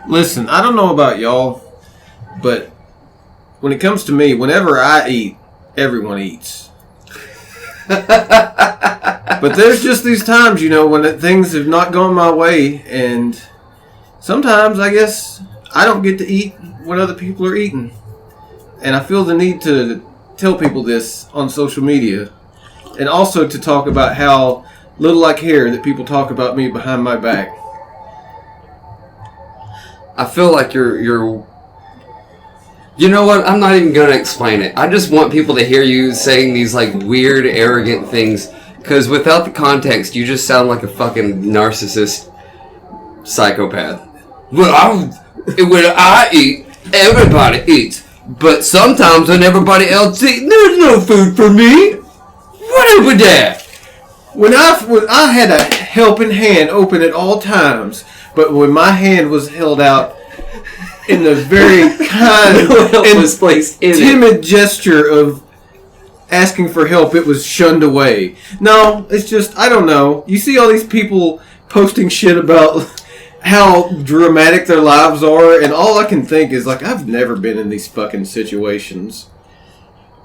Listen, I don't know about y'all, but when it comes to me, whenever I eat, everyone eats. But there's just these times, when things have not gone my way, and sometimes, I guess, I don't get to eat what other people are eating. And I feel the need to tell people this on social media, and also to talk about how little I care that people talk about me behind my back. I feel like you're... You know what? I'm not even going to explain it. I just want people to hear you saying these, weird, arrogant things. Because without the context, you just sound like a fucking narcissist psychopath. Well, when I eat, everybody eats. But sometimes when everybody else eats, there's no food for me. What over there? When I had a helping hand open at all times, but when my hand was held out in the very kind and timid gesture of asking for help, it was shunned away. No, it's just, I don't know. You see all these people posting shit about how dramatic their lives are, and all I can think is, I've never been in these fucking situations.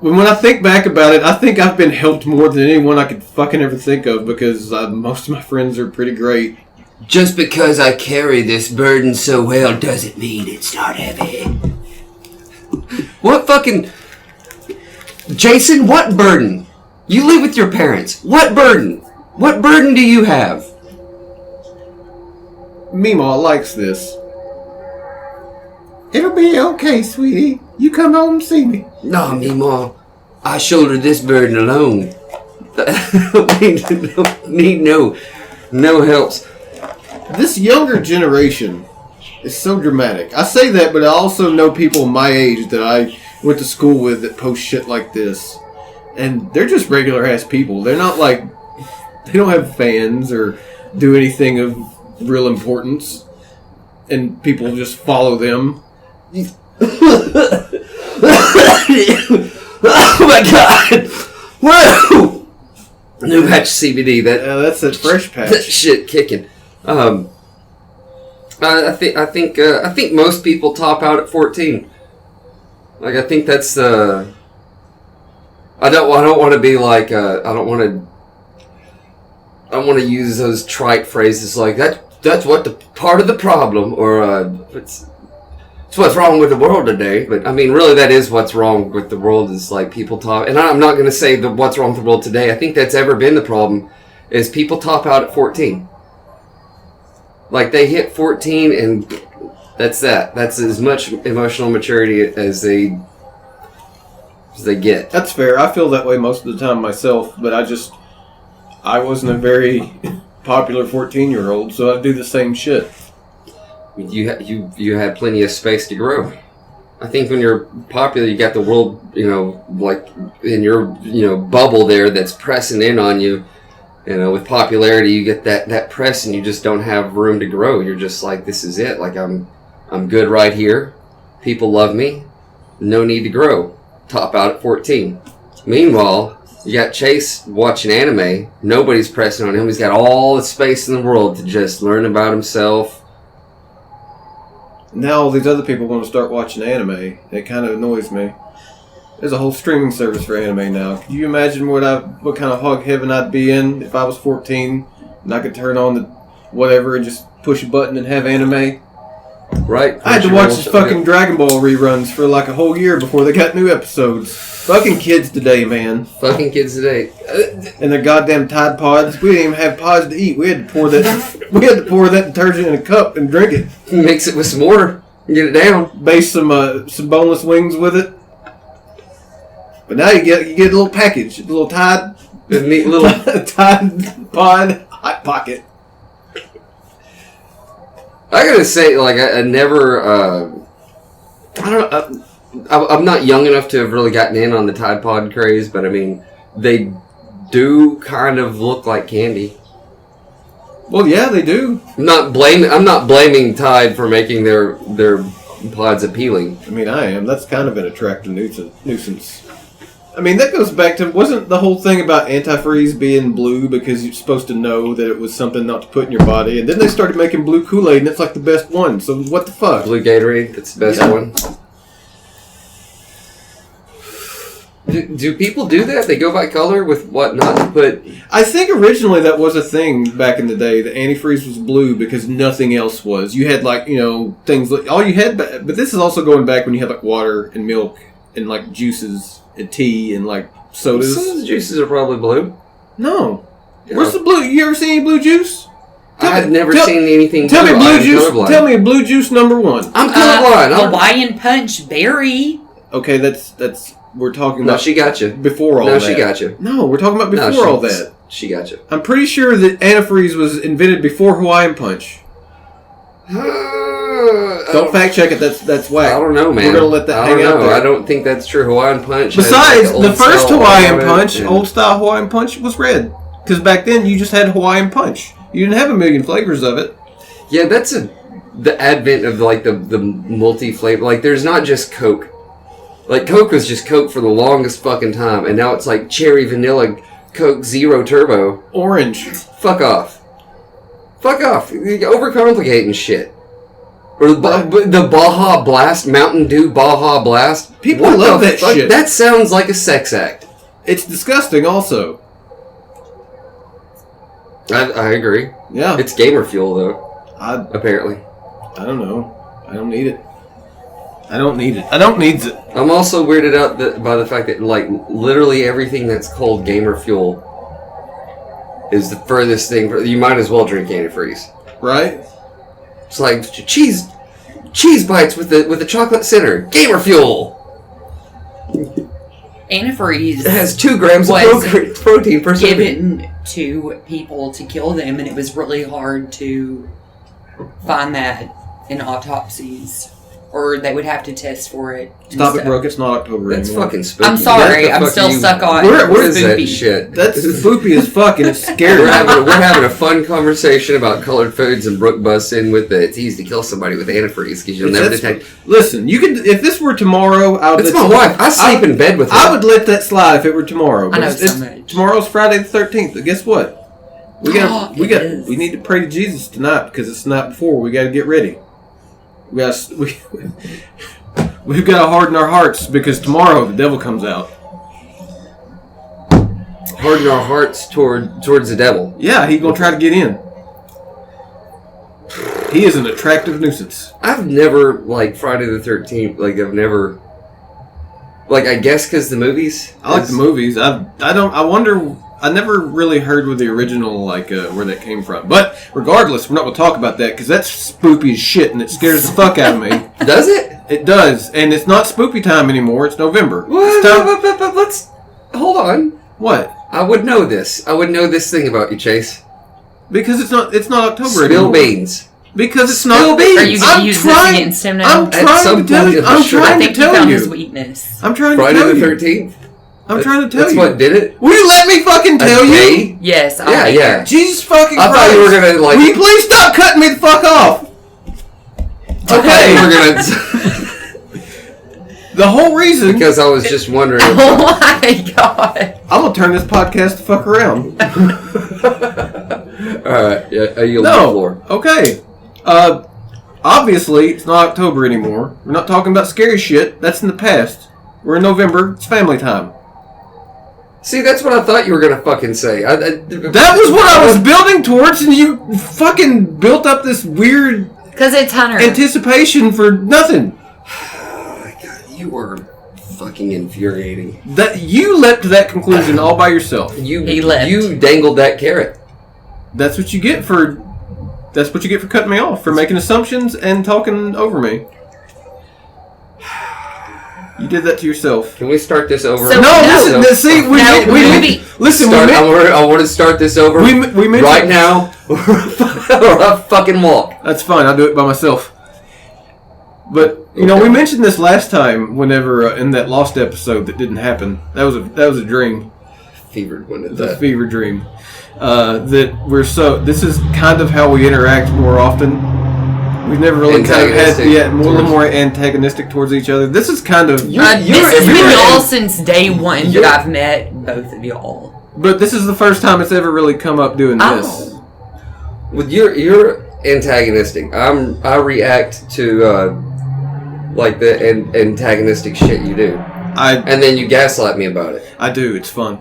When I think back about it, I think I've been helped more than anyone I could fucking ever think of, because most of my friends are pretty great. Just because I carry this burden so well doesn't mean it's not heavy. What fucking... Jason, what burden? You live with your parents. What burden? What burden do you have? Meemaw likes this. It'll be okay, sweetie. You come home and see me. No, Meemaw. I shoulder this burden alone. Need no helps. This younger generation is so dramatic. I say that, but I also know people my age that I went to school with that post shit like this. And they're just regular ass people. They're not they don't have fans or do anything of real importance. And people just follow them. Oh my god! Whoa! New patch CBD. That's a fresh patch. That shit kicking. I think most people top out at 14. I think that's I don't want to be I don't want to use those trite phrases like that. That's what the part of the problem, or it's what's wrong with the world today. But I mean, really, that is what's wrong with the world, is people top. And I'm not going to say what's wrong with the world today. I think that's ever been the problem, is people top out at 14. They hit 14 and that's that. That's as much emotional maturity as they get. That's fair. I feel that way most of the time myself, but I wasn't a very popular 14-year-old, so I do the same shit. You had plenty of space to grow. I think when you're popular, you got the world, in your, bubble there that's pressing in on you. With popularity, you get that press, and you just don't have room to grow. You're just this is it. I'm good right here. People love me. No need to grow. Top out at 14. Meanwhile, you got Chace watching anime. Nobody's pressing on him. He's got all the space in the world to just learn about himself. Now all these other people want to start watching anime. It kind of annoys me. There's a whole streaming service for anime now. Can you imagine what kind of hog heaven I'd be in if I was 14 and I could turn on the whatever and just push a button and have anime? Right. I had to watch the fucking Dragon Ball reruns for a whole year before they got new episodes. Fucking kids today, man. Fucking kids today. And their goddamn Tide Pods. We didn't even have pods to eat. We had to pour that detergent in a cup and drink it. Mix it with some water and get it down. Base some boneless wings with it. But now you get a little package, a little Tide, a neat little Tide Pod Hot Pocket. I gotta say, I never, I don't know, I'm not young enough to have really gotten in on the Tide Pod craze, but I mean, they do kind of look like candy. Well, yeah, they do. I'm not blaming Tide for making their pods appealing. I mean, I am. That's kind of an attractive nuisance. I mean, that goes back to, wasn't the whole thing about antifreeze being blue because you're supposed to know that it was something not to put in your body? And then they started making blue Kool-Aid, and it's like the best one. So what the fuck? Blue Gatorade, that's the best one. Do people do that? They go by color with what not to put? I think originally that was a thing back in the day. The antifreeze was blue because nothing else was. You had like, things like, all you had, but this is also going back when you had like water and milk and like juices and tea and like sodas. Some of the juices are probably blue. No. Yeah. Where's the blue? You ever seen any blue juice? I've never seen anything. Tell me blue juice. Tell me blue juice number one. I'm colorblind. Hawaiian Punch berry. Okay, that's we're talking about. No, she got you. Before all that. No, she got you. No, we're talking about before all that. She got you. I'm pretty sure that antifreeze was invented before Hawaiian Punch. Don't fact check it. That's whack. I don't know, man. We're gonna let that hang out there. I don't think that's true. Hawaiian Punch. Besides, the first Hawaiian Punch, old style Hawaiian Punch, was red. Because back then you just had Hawaiian Punch. You didn't have a million flavors of it. Yeah, that's the advent of like the multi flavor. Like, there's not just Coke. Like, Coke was just Coke for the longest fucking time, and now it's like cherry vanilla Coke Zero Turbo. Orange. Fuck off. Fuck off. You're overcomplicating shit. Or the Baja Blast, Mountain Dew Baja Blast. People love that shit. That sounds like a sex act. It's disgusting also. I agree. Yeah. It's gamer fuel, though. Apparently. I don't know. I don't need it. I don't need it. I'm also weirded out by the fact that, like, literally everything that's called gamer fuel is the furthest thing. You might as well drink antifreeze. Right? It's like cheese bites with the chocolate center. Gamer fuel. Antifreeze. It has 2 grams of protein per serving. Given to people to kill them, and it was really hard to find that in autopsies. Or they would have to test for it. Stop it, Brooke. It's not October That's anymore. fucking spooky. I'm sorry. I'm still stuck on What is that shit? That's spoopy as fuck, and it's scary. We're having a fun conversation about colored foods, and Brooke busts in with it's easy to kill somebody with antifreeze because you'll never detect. Listen, you could. If this were tomorrow, I would. It's my wife. I sleep in bed with her. I would let that slide if it were tomorrow. I know so much. Tomorrow's Friday the 13th. But guess what? We need to pray to Jesus tonight because it's the night before. We got to get ready. We've got to harden our hearts because tomorrow the devil comes out. Harden our hearts towards the devil. Yeah, he's going to try to get in. He is an attractive nuisance. I've never, like, Friday the 13th, like, I've never, like, I guess because the movies. I like the movies. I wonder, I never really heard with the original, like, where that came from. But regardless, we're not going to talk about that because that's spoopy as shit and it scares the fuck out of me. Does it? It does. And it's not spoopy time anymore. It's November. What? But let's, hold on. What? I would know this. I would know this thing about you, Chase. Because it's not October Spill anymore. beans. Because it's Spill not. beans. Are you going to use this against him now? I'm trying to tell you. I'm trying to tell you. His weakness. I'm trying to tell you. Friday the 13th? I'm trying to tell you. That's what did it? Will you let me fucking tell you? Yes, yeah. Jesus fucking Christ. I thought you were going to, like... Will you please stop cutting me the fuck off? Okay. You were going to... The whole reason... Because I was just wondering... Oh my god. I'm going to turn this podcast the fuck around. Alright, yeah, you'll the floor. Okay. Obviously, it's not October anymore. We're not talking about scary shit. That's in the past. We're in November. It's family time. See, that's what I thought you were going to fucking say. That was what I was building towards, and you fucking built up this weird... Because it's Hunter. Anticipation for nothing. Oh my god, you were fucking infuriating. That you leapt to that conclusion all by yourself. You dangled that carrot. That's what you get for... That's what you get for cutting me off, for making assumptions and talking over me. You did that to yourself. Can we start this over? So, listen. I want to start this over. We mentioned right now, or I fucking walk. That's fine. I'll do it by myself. But we mentioned this last time. Whenever in that lost episode that didn't happen, that was a dream. Fevered one of that. It's a fever dream. That we're so. This is kind of how we interact more often. We've never really kind of had a little more antagonistic towards each other. This is kind of... this has been y'all since day one that I've met both of y'all. But this is the first time it's ever really come up doing this. With you're antagonistic. I react to like the antagonistic shit you do. And then you gaslight me about it. I do. It's fun.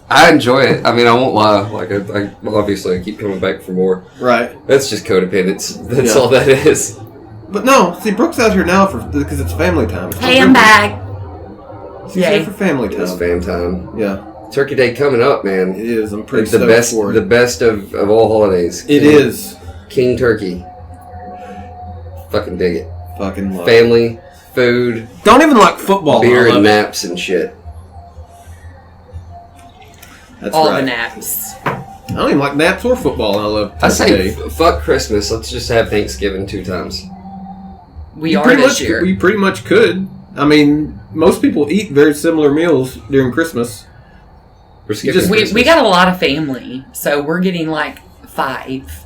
I enjoy it. I mean, I won't lie. Like, I obviously I keep coming back for more. Right. That's just codependence. That's all that is. But no, see, Brooke's out here now because it's family time. Hey, I'm back. She's here for family time. It's fam time. Yeah. Turkey Day coming up, man. It is. I'm pretty stoked for it. The best of all holidays. It is. King Turkey. Fucking dig it. Fucking love family, food. Don't even like football. Beer and naps and shit. That's all right. the naps. I don't even like naps or football, and I love Turkey I say, Day. Fuck Christmas. Let's just have Thanksgiving 2 times. We are this year. We pretty much could. I mean, most people eat very similar meals during Christmas. We got a lot of family, so we're getting like 5.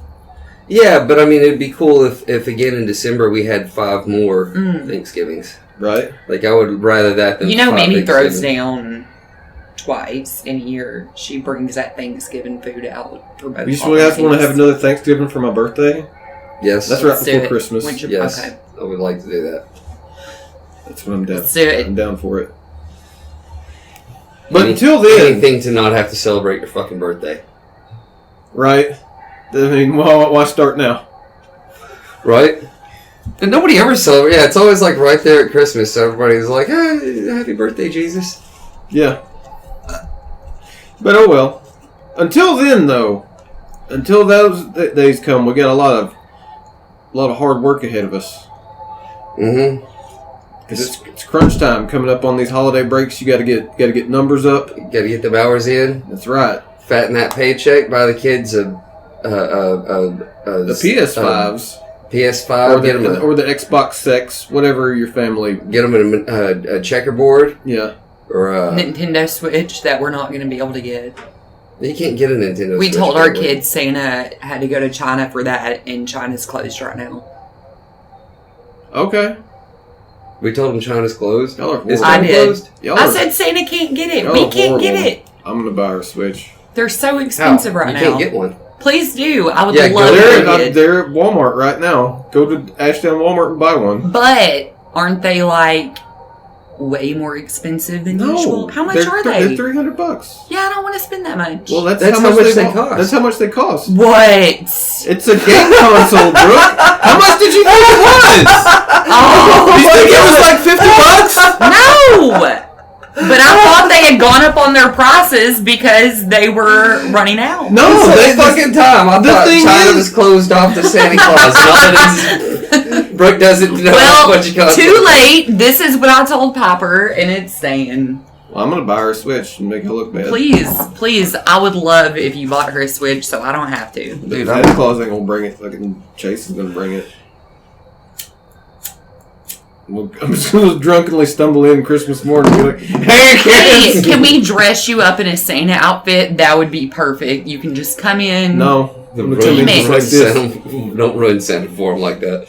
Yeah, but I mean, it'd be cool if again in December we had 5 more Thanksgivings. Right. Like, I would rather that than Mimi throws down twice in a year. She brings that Thanksgiving food out for both. You guys want to have another Thanksgiving for my birthday? Yes. That's right before Christmas. Yes. Okay. I would like to do that. That's what I'm down. Let's do it. I'm down for it. But until then... Anything to not have to celebrate your fucking birthday. Right. I mean, why start now? Right? And nobody ever celebrates. Yeah, it's always like right there at Christmas. So everybody's like, hey, happy birthday, Jesus. Yeah. But oh well. Until then, though, until those days come, we got a lot of hard work ahead of us. Mm-hmm. Because it's crunch time coming up on these holiday breaks. You got to get numbers up. You got to get them hours in. That's right. Fatten that paycheck. Buy the kids the PS5s. PS5. Or the Xbox Sex, whatever your family. Get them a checkerboard. Yeah. Or a Nintendo Switch that we're not going to be able to get. You can't get a Nintendo Switch. We told our kids Santa had to go to China for that, and China's closed right now. Okay. We told them China's closed. Y'all are Is China closed? I said Santa can't get it. We can't get it. I'm going to buy her a Switch. They're so expensive right now. You can't get one. Please do. I would love to. They're at Walmart right now. Go to Ashdown Walmart and buy one. But aren't they like way more expensive than usual? How much are they? They're $300. Yeah, I don't want to spend that much. Well, that's how much they cost. That's how much they cost. What? It's a game console, Brooke. How much did you think it was? Oh, you think it was like $50? No. But I thought they had gone up on their prices because they were running out. No, they fucking time. I thought China was closed off to Santa Claus. And all it is, Brooke doesn't know how much it costs. Too late. This is what I told Piper, and it's saying... Well, I'm going to buy her a Switch and make her look bad. Please. I would love if you bought her a Switch so I don't have to. Dude, Santa Claus ain't going to bring it. Fucking Chace is going to bring it. I'm just going to drunkenly stumble in Christmas morning and be like, hey, kids! Can we dress you up in a Santa outfit? That would be perfect. You can just come in. No. Don't ruin Santa for him like that.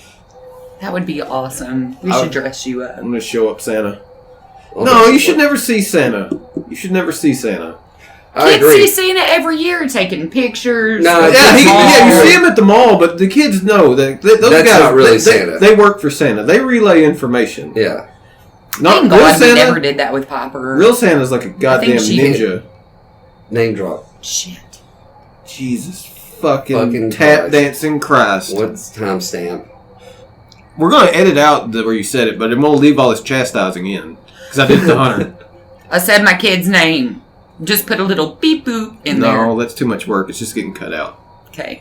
That would be awesome. We should dress you up. I'm going to show up Santa. No, you should never see Santa. You should never see Santa. I Kids agree. see Santa every year taking pictures. No, you see him at the mall, but the kids know that those that's guys not really Santa. They work for Santa. They relay information. Thank Yeah. Not God real we Santa. never did that with Piper. Real Santa's like a goddamn ninja. Name drop. Shit. Jesus fucking tap Christ. dancing Christ. What's timestamp? We're gonna edit out where you said it, but I'm gonna leave all this chastising in because I did it to Hunter. I said my kid's name. Just put a little beep boop in there. No, that's too much work. It's just getting cut out. Okay.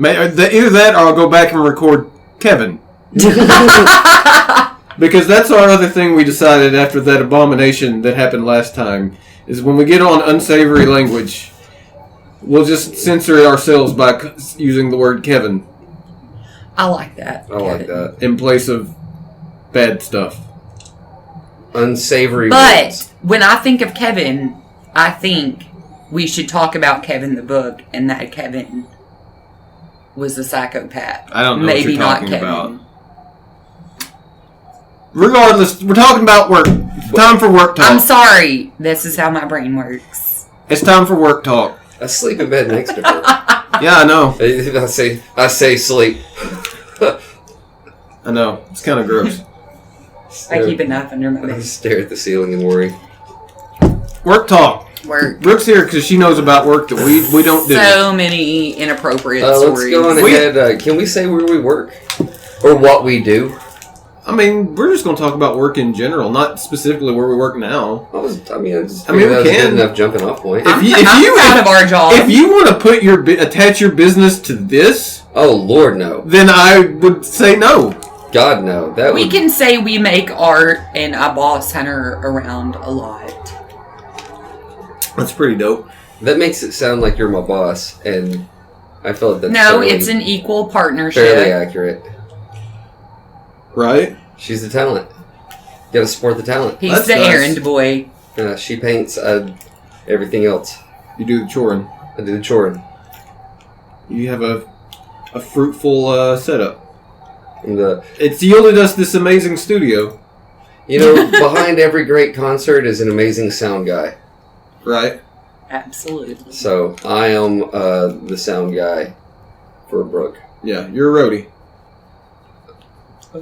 Either that or I'll go back and record Kevin. Because that's our other thing we decided after that abomination that happened last time, is when we get on unsavory language, we'll just censor it ourselves by using the word Kevin. I like that. I like that. In place of bad stuff. Unsavory But words. when I think of Kevin, I think we should talk about Kevin the book and that Kevin was a psychopath. I don't know Maybe what you're not talking Kevin. about. Regardless, we're talking about work. It's time for work talk. I'm sorry. This is how my brain works. It's time for work talk. I sleep in bed next to her. Yeah, I know. I say sleep. I know. It's kind of gross. I keep a knife under my I bed. stare at the ceiling and worry. Work talk. Work. Brooke's here because she knows about work that we don't do. So many inappropriate Let's stories. go on ahead. Can we say where we work? Or what we do? I mean, we're just going to talk about work in general, not specifically where we work now. I mean, I mean, that we was a can. good enough jumping off point. I'm proud of our job. If you want to put attach your business to this, Oh, Lord, no. then I would say no. God, no. We can say we make art and I boss Hunter around a lot. That's pretty dope. That makes it sound like you're my boss, and I feel like that's It's an equal partnership. fairly accurate. Right? She's the talent. You gotta support the talent. He's That's the nice. errand boy. She paints everything else. You do the choring. I do the choring. You have a fruitful setup. And It's yielded us this amazing studio. behind every great concert is an amazing sound guy. Right? Absolutely. So I am the sound guy for Brooke. Yeah, you're a roadie.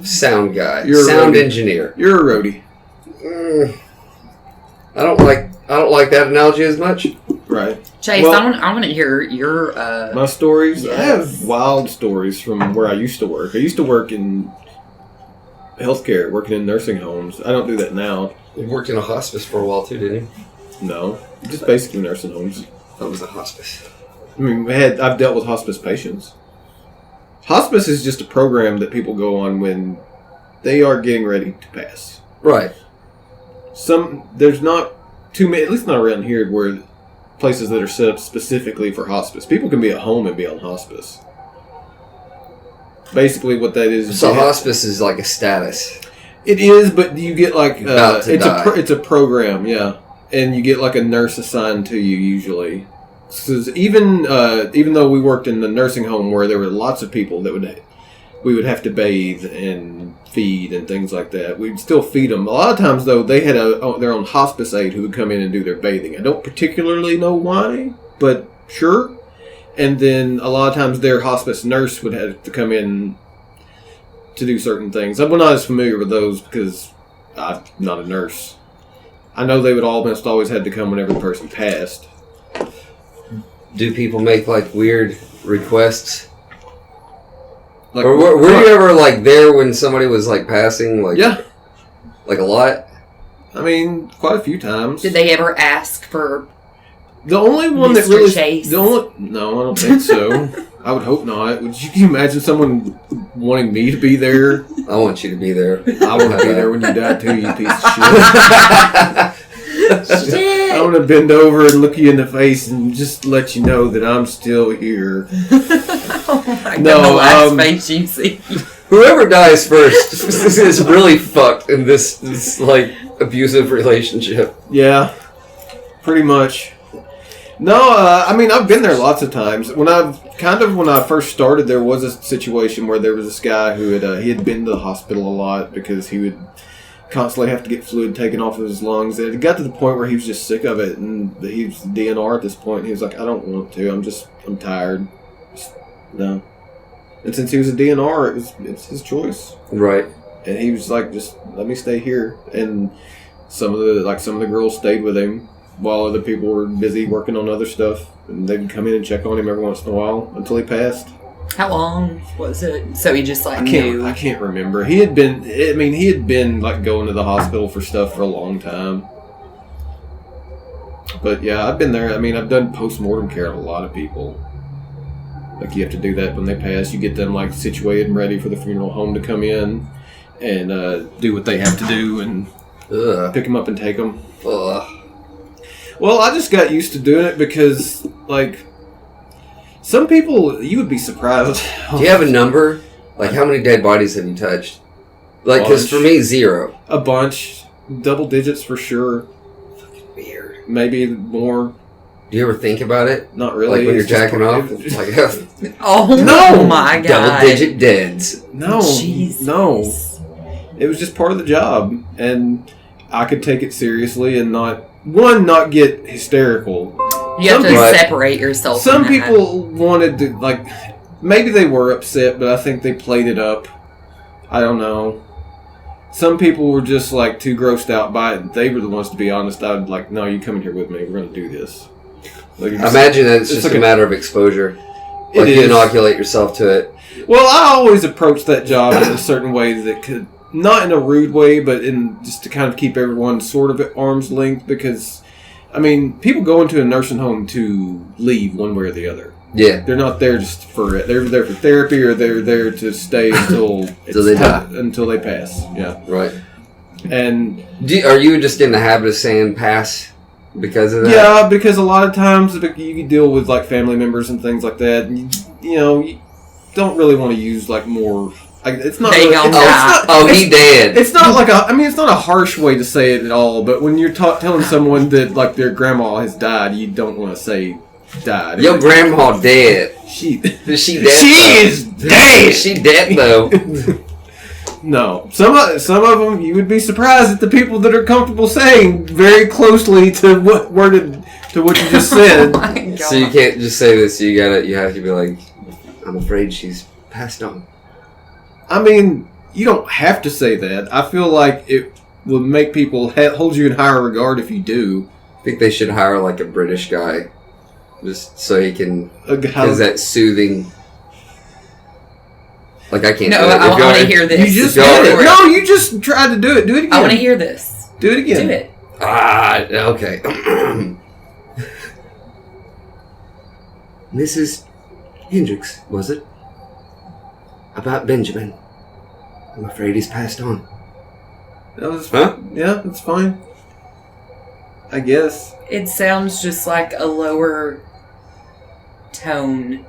Sound guy. You're a sound roadie. engineer. You're a roadie. I don't like that analogy as much. Right. Chace, Well, I want to hear your... my stories? Yes. I have wild stories from where I used to work. I used to work in healthcare, working in nursing homes. I don't do that now. You worked in a hospice for a while too, didn't you? No. Just basically nursing homes. That was a hospice. I mean, I've dealt with hospice patients. Hospice is just a program that people go on when they are getting ready to pass. Right. There's not too many, at least not around here, where places that are set up specifically for hospice. People can be at home and be on hospice. Basically, what that is. So hospice is like a status. It is, but you get like About to die. it's a program, yeah, and you get like a nurse assigned to you usually. So even though we worked in the nursing home where there were lots of people that we would have to bathe and feed and things like that, we'd still feed them. A lot of times though, they had their own hospice aide who would come in and do their bathing. I don't particularly know why, but sure. And then a lot of times their hospice nurse would have to come in to do certain things. I'm not as familiar with those because I'm not a nurse. I know they would almost always had to come whenever the person passed. Do people make like weird requests? Like, Or were you ever like there when somebody was like passing? Like yeah, like a lot. I mean, quite a few times. Did they ever ask for... The only one that Mr. really Chace? no, I don't think so. I would hope not. Can you imagine someone wanting me to be there? I want you to be there. I want to be there when you die too, you piece of shit. Shit. I want to bend over and look you in the face and just let you know that I'm still here. Oh my No, God, the last face you see. Whoever dies first is really fucked in this like abusive relationship. Yeah, pretty much. No, I mean, I've been there lots of times. When I first started, there was a situation where there was this guy who he had been to the hospital a lot because he would constantly have to get fluid taken off of his lungs. It got to the point where he was just sick of it, and he was DNR at this point. He was like, I don't want to. I'm tired. No. And since he was a DNR, it's his choice. Right. And he was like, just let me stay here. And some of the girls stayed with him while other people were busy working on other stuff. And they'd come in and check on him every once in a while until he passed. How long was it? So he just I knew. can't remember. He had been like going to the hospital for stuff for a long time. But yeah, I've been there. I mean, I've done post-mortem care on a lot of people. Like, you have to do that when they pass. You get them like situated and ready for the funeral home to come in and do what they have to do and pick them up and take them. Ugh. Well, I just got used to doing it because, like, some people, you would be surprised. Do you have a number? Like, how many dead bodies have you touched? Like, because for me, 0. A bunch. Double digits for sure. Fucking weird. Maybe more. Do you ever think about it? Not really. Like when you're It's just jacking off? part- It's like, Oh No! my god. double-digit deads. No, Jesus. no. It was just part of the job, and I could take it seriously and not get hysterical. You have to Right. separate yourself Some from that. people wanted to, like, maybe they were upset, but I think they played it up. I don't know. Some people were just, like, too grossed out by it. They were the ones, to be honest. I'd like, no, you come in here with me. We're going to do this. Like, I imagine that it's it's just like a matter of exposure. It Like you is. inoculate yourself to it. Well, I always approach that job in a certain way that could, not in a rude way, but in just to kind of keep everyone sort of at arm's length, because, I mean, people go into a nursing home to leave one way or the other. Yeah. They're not there just for it. They're there for therapy, or they're there to stay until Till they die. until they pass. Yeah, Right. and Are you just in the habit of saying pass because of that? yeah, because a lot of times you can deal with like family members and things like that. And you don't really want to use like more. Like, it's not. They Really, don't it's, die. it's not. Oh, it's, he dead. It's not like a. I mean, it's not a harsh way to say it at all. But when you're telling someone that like their grandma has died, you don't want to say died. Your grandma dead. She Is she dead? She though? is dead. Is she dead though? No, some of them you would be surprised at the people that are comfortable saying very closely to what worded to what you just said. Oh my God. So you can't just say this. You have to be like, I'm afraid she's passed on. I mean, you don't have to say that. I feel like it would make people hold you in higher regard if you do. I think they should hire like a British guy, just so he can A guy, has that soothing. Like I can't. No, do that. I If want y'all- to hear this. you just Go did for it. it. No, you just tried to do it. Do it again. I want to hear this. Do it again. Do it. Okay. Mrs. Hendricks, was it? About Benjamin. I'm afraid he's passed on. That was Huh? Yeah, that's fine. I guess. It sounds just like a lower tone.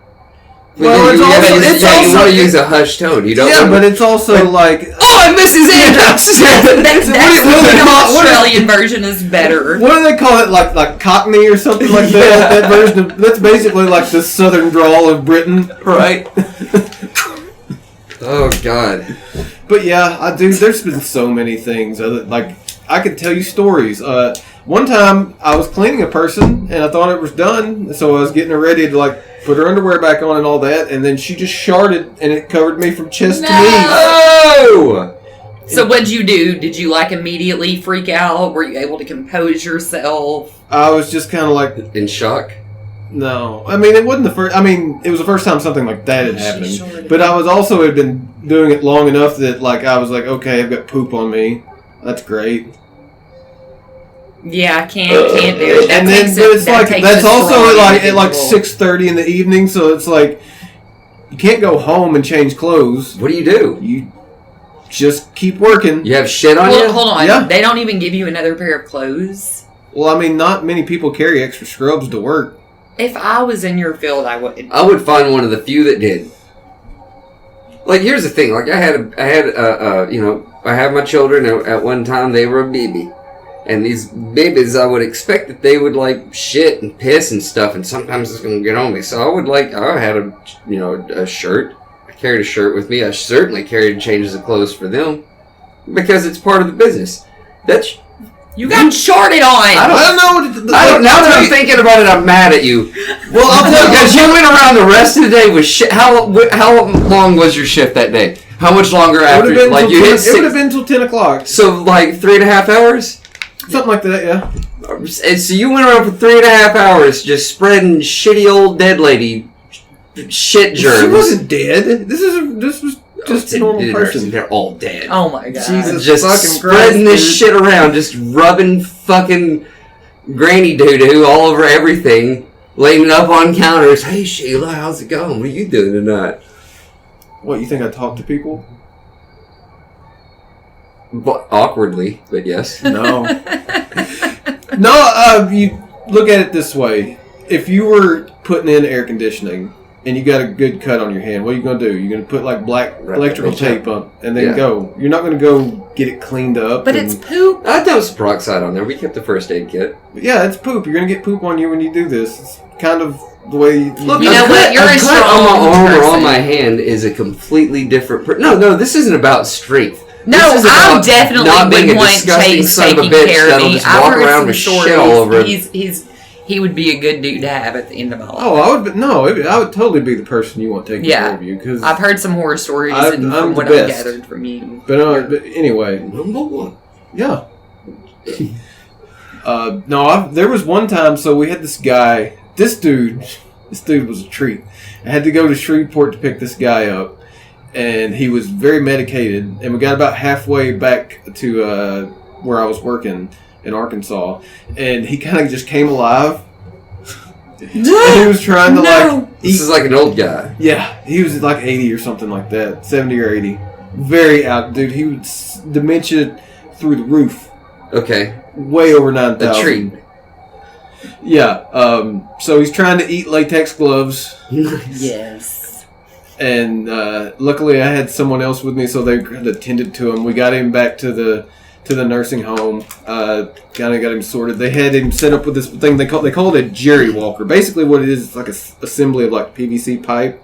Well, you it's want to use a hushed tone. You don't. Yeah, want but it's also like oh, Mrs. Hendricks. That's what the do they Australian version is better. what do they call it? Like Cockney or something like that. That version of, that's basically like the southern drawl of Britain, right? Oh God. But yeah, I do. There's been so many things. Like I could tell you stories. One time I was cleaning a person and I thought it was done, so I was getting her ready to like put her underwear back on and all that, and then she just sharted and it covered me from chest to knees. Oh. So what'd you do? Did you like immediately freak out? Were you able to compose yourself? I was just kind of like, In shock. no. I mean, it wasn't the first. I mean, it was the first time something like that had happened. sharted. But I was also had been doing it long enough that like I was like, okay, I've got poop on me. That's great. Yeah, I can't do it. And then, but it's like that's also at like 6:30 in the evening, so it's like you can't go home and change clothes. What do? You just keep working. You have shit on Well, you? hold on. Yeah. They don't even give you another pair of clothes. Well, I mean, not many people carry extra scrubs to work. If I was in your field, I would. I would find one of the few that did. Like, here's the thing. Like, I have my children. At one time, they were a baby. And these babies, I would expect that they would, like, shit and piss and stuff. And sometimes it's going to get on me. So I had a shirt. I carried a shirt with me. I certainly carried changes of clothes for them. Because it's part of the business. You got shorted on. I don't know. Now that I'm thinking about it, I'm mad at you. Well, I'll tell you. Because you went around the rest of the day with shit. How long was your shift that day? How much longer after? It Like, you hit would have 6. been till 10 o'clock. So, like, 3.5 hours? Something like that, yeah. And so you went around for 3.5 hours just spreading shitty old dead lady shit germs. She wasn't dead. This was just a normal person. They're all dead. Oh my god. Jesus. Just fucking spreading Christ, this dude. shit around, just rubbing fucking granny doo-doo all over everything, laying it up on counters. Hey Sheila, how's it going? What are you doing tonight? What, you think I talk to people? But awkwardly, but yes. No. No, you look at it this way. If you were putting in air conditioning and you got a good cut on your hand. What are you going to do? You're going to put like black electrical tape up and then go. You're not going to go get it cleaned up. But it's poop. I thought some peroxide on there. We kept the first aid kit. But yeah, it's poop. You're going to get poop on you when you do this. It's kind of the way you Look, you know what? You're a strong on my arm person. or on my hand is a completely different... No, this isn't about strength. No, I definitely would want Chace taking care of me. I've heard some stories. He would be a good dude to have at the end of my life. Oh, I would totally be the person you want taking care of you. Cause I've heard some horror stories from what I've gathered from you. But anyway. Number one. Yeah. There was one time, so we had this guy, this dude was a treat. I had to go to Shreveport to pick this guy up, and he was very medicated, and we got about halfway back to where I was working in Arkansas, and he kind of just came alive. And he was trying to eat. This is like an old guy. Yeah, he was like 80 or something like that, 70 or 80. Very out, dude. He was dementia through the roof. Okay. Way over 9,000. A treat. Yeah. So he's trying to eat latex gloves. Yes. And luckily I had someone else with me, so they attended to him. We got him back to the nursing home. Kind of got him sorted. They had him set up with this thing they call it a jerry walker. Basically, what it is, it's like a assembly of like PVC pipe.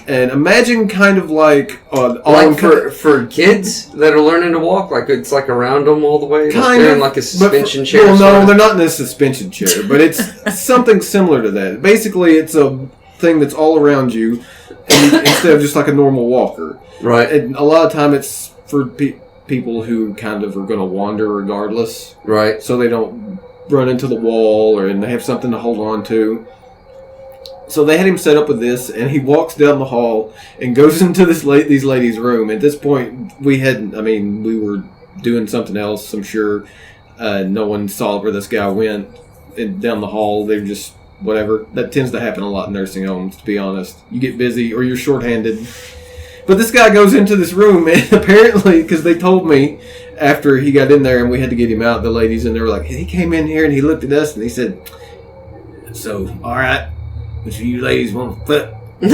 And imagine kind of like for kids that are learning to walk, like it's like around them all the way. Kind of in like a suspension chair. Well, no, they're not in a suspension chair, but it's something similar to that. Basically, it's a thing that's all around you, instead of just like a normal walker. Right. And a lot of time it's for people who kind of are going to wander regardless. Right. So they don't run into the wall and they have something to hold on to. So they had him set up with this, and he walks down the hall and goes into these ladies' room. At this point, we were doing something else, I'm sure. No one saw where this guy went. And down the hall, they were just, whatever. That tends to happen a lot in nursing homes, to be honest. You get busy or you're shorthanded. But this guy goes into this room, and apparently, because they told me after he got in there and we had to get him out, the ladies, and they were like, he came in here and he looked at us and he said, "So, all right, which of you ladies want to flip?" Oh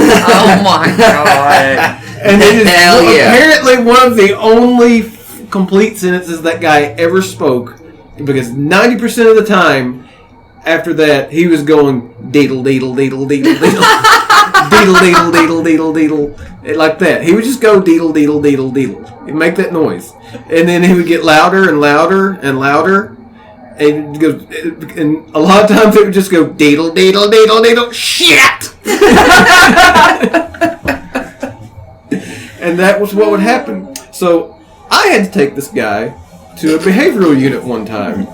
my god. And it is apparently one of the only complete sentences that guy ever spoke, because 90% of the time after that he was going deedle deedle deedle deedle deedle deedle deedle deedle deedle deedle, like that. He would just go deedle deedle deedle deedle. He'd make that noise, and then he would get louder and louder and louder. And a lot of times it would just go deedle deedle deedle deedle shit. And that was what would happen. So I had to take this guy to a behavioral unit one time.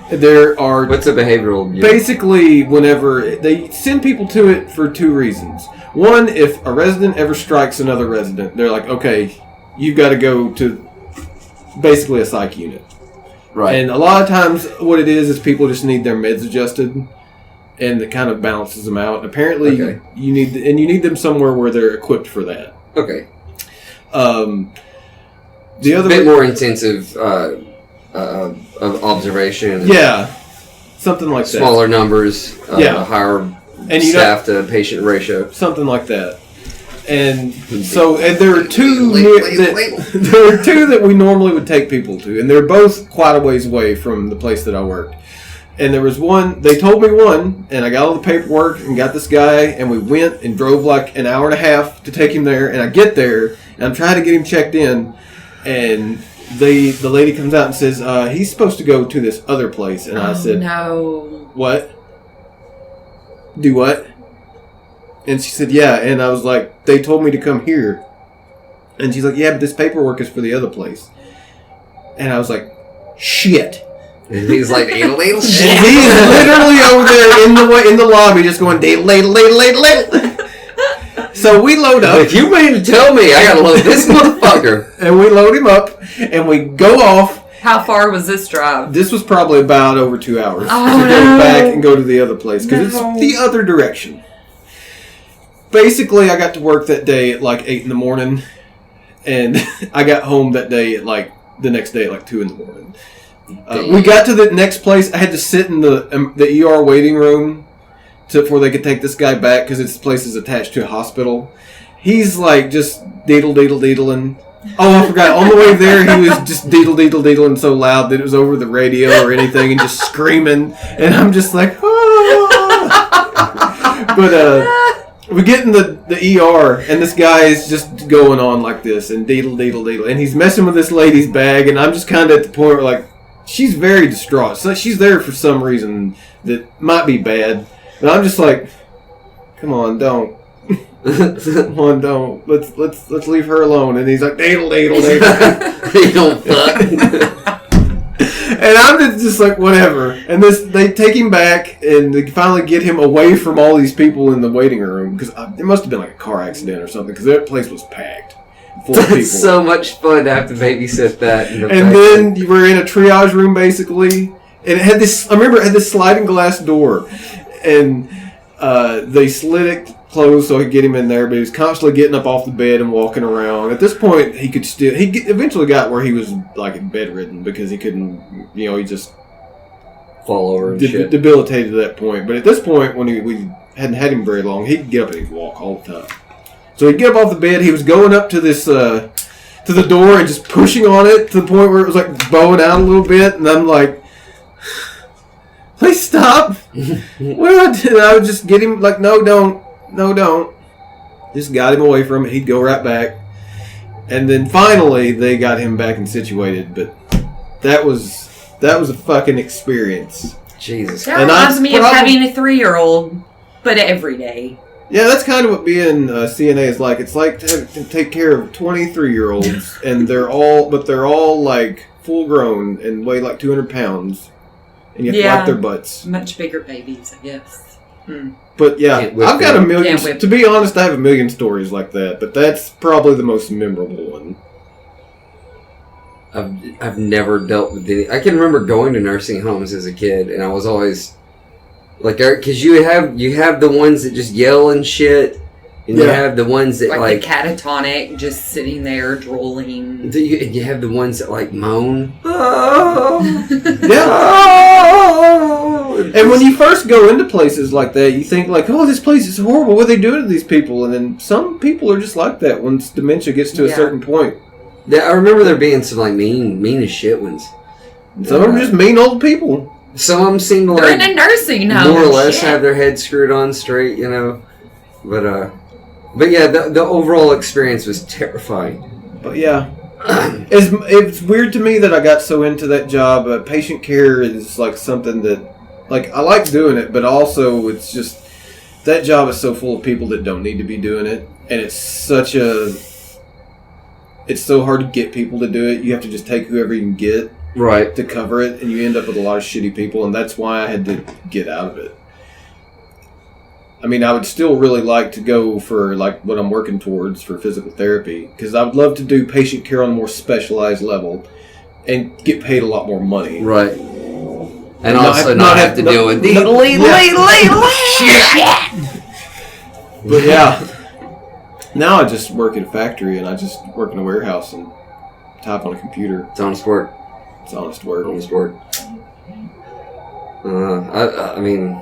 What's a behavioral unit? Basically, whenever they send people to it for two reasons. One, if a resident ever strikes another resident, they're like, okay, you've got to go to basically a psych unit. Right. And a lot of times what it is people just need their meds adjusted, and it kind of balances them out. Apparently, you need them somewhere where they're equipped for that. Okay. The other bit more intensive of observation. Yeah, something like that. Smaller numbers. Higher staff to patient ratio. Something like that. And so, and there are two that we normally would take people to, and they're both quite a ways away from the place that I worked. And there was one, they told me one, and I got all the paperwork and got this guy, and we went and drove like an hour and a half to take him there, and I get there, and I'm trying to get him checked in, and the lady comes out and says, he's supposed to go to this other place. And I said, no. What? Do what? And she said, yeah. And I was like, they told me to come here. And she's like, yeah, but this paperwork is for the other place. And I was like, shit. And he's like, ladle, ladle, shit. And he is literally over there in the lobby just going, ladle, ladle, ladle, ladle, ladle. So we load up. If you mean to tell me I gotta load this motherfucker. And we load him up, and we go off. How far was this drive? This was probably about over 2 hours. Oh, to go back and go to the other place, because it's the other direction. Basically, I got to work that day at like 8 in the morning, and I got home that day at like the next day at like 2 in the morning. We got to the next place. I had to sit in the ER waiting room before they could take this guy back because this place is attached to a hospital. He's like just deedle-deedle-deedling. Oh, I forgot. On the way there, he was just deedle-deedle-deedling so loud that it was over the radio or anything and just screaming. And I'm just like, ah. But we get in the ER, and this guy is just going on like this and deedle-deedle-deedle. And he's messing with this lady's bag, and I'm just kind of at the point where, like, she's very distraught. So she's there for some reason that might be bad. But I'm just like, come on, don't. Come on, don't. Let's leave her alone. And he's like, "Daddle." They don't fuck. And I'm just like, whatever. And they take him back, and they finally get him away from all these people in the waiting room because it must have been like a car accident or something because that place was packed full of people. It's so much fun to have to babysit that. And then you were in a triage room basically, and it had this. I remember it had this sliding glass door, and they slid it closed so he could get him in there, but he was constantly getting up off the bed and walking around. At this point, he eventually got where he was like bedridden because he couldn't, he just fall over and shit. Debilitated at that point. But at this point, when we hadn't had him very long, he could get up and he'd walk all the time. So he'd get up off the bed. He was going up to this to the door and just pushing on it to the point where it was like bowing out a little bit, and I'm like, please stop. What did I do? I would just get him like, no, don't. Just got him away from it. He'd go right back. And then finally, they got him back and situated. But that was a fucking experience. Jesus. That reminds me of having a 3-year-old, but every day. Yeah, that's kind of what being CNA is like. It's like to take care of 23-year-olds, and they're all like full grown and weigh like 200 pounds. And you have to wipe their butts. Much bigger babies, I guess. But yeah, I've got a million. To be honest, I have a million stories like that, but that's probably the most memorable one. I've never dealt with any. I can remember going to nursing homes as a kid, and I was always like, because you have the ones that just yell and shit, and you have the ones that like the catatonic, just sitting there drooling. You have the ones that like moan. Oh, And when you first go into places like that, you think like, oh, this place is horrible. What are they doing to these people? And then some people are just like that once dementia gets to a certain point. Yeah, I remember there being some like mean as shit ones. Some of them just mean old people. Some of them seem to they're in a nursing home. More or less have their heads screwed on straight, But yeah, the overall experience was terrifying. But yeah. It's weird to me that I got so into that job. Patient care is like something that, like, I like doing it, but also it's just, that job is so full of people that don't need to be doing it. And it's so hard to get people to do it. You have to just take whoever you can get to cover it. And you end up with a lot of shitty people. And that's why I had to get out of it. I mean, I would still really like to go for, like, what I'm working towards for physical therapy. Because I would love to do patient care on a more specialized level and get paid a lot more money. Right. And also not have to deal with shit. But yeah. Now I just work at a factory and I just work in a warehouse and type on a computer. It's honest work. It's honest work. Honest work. I mean...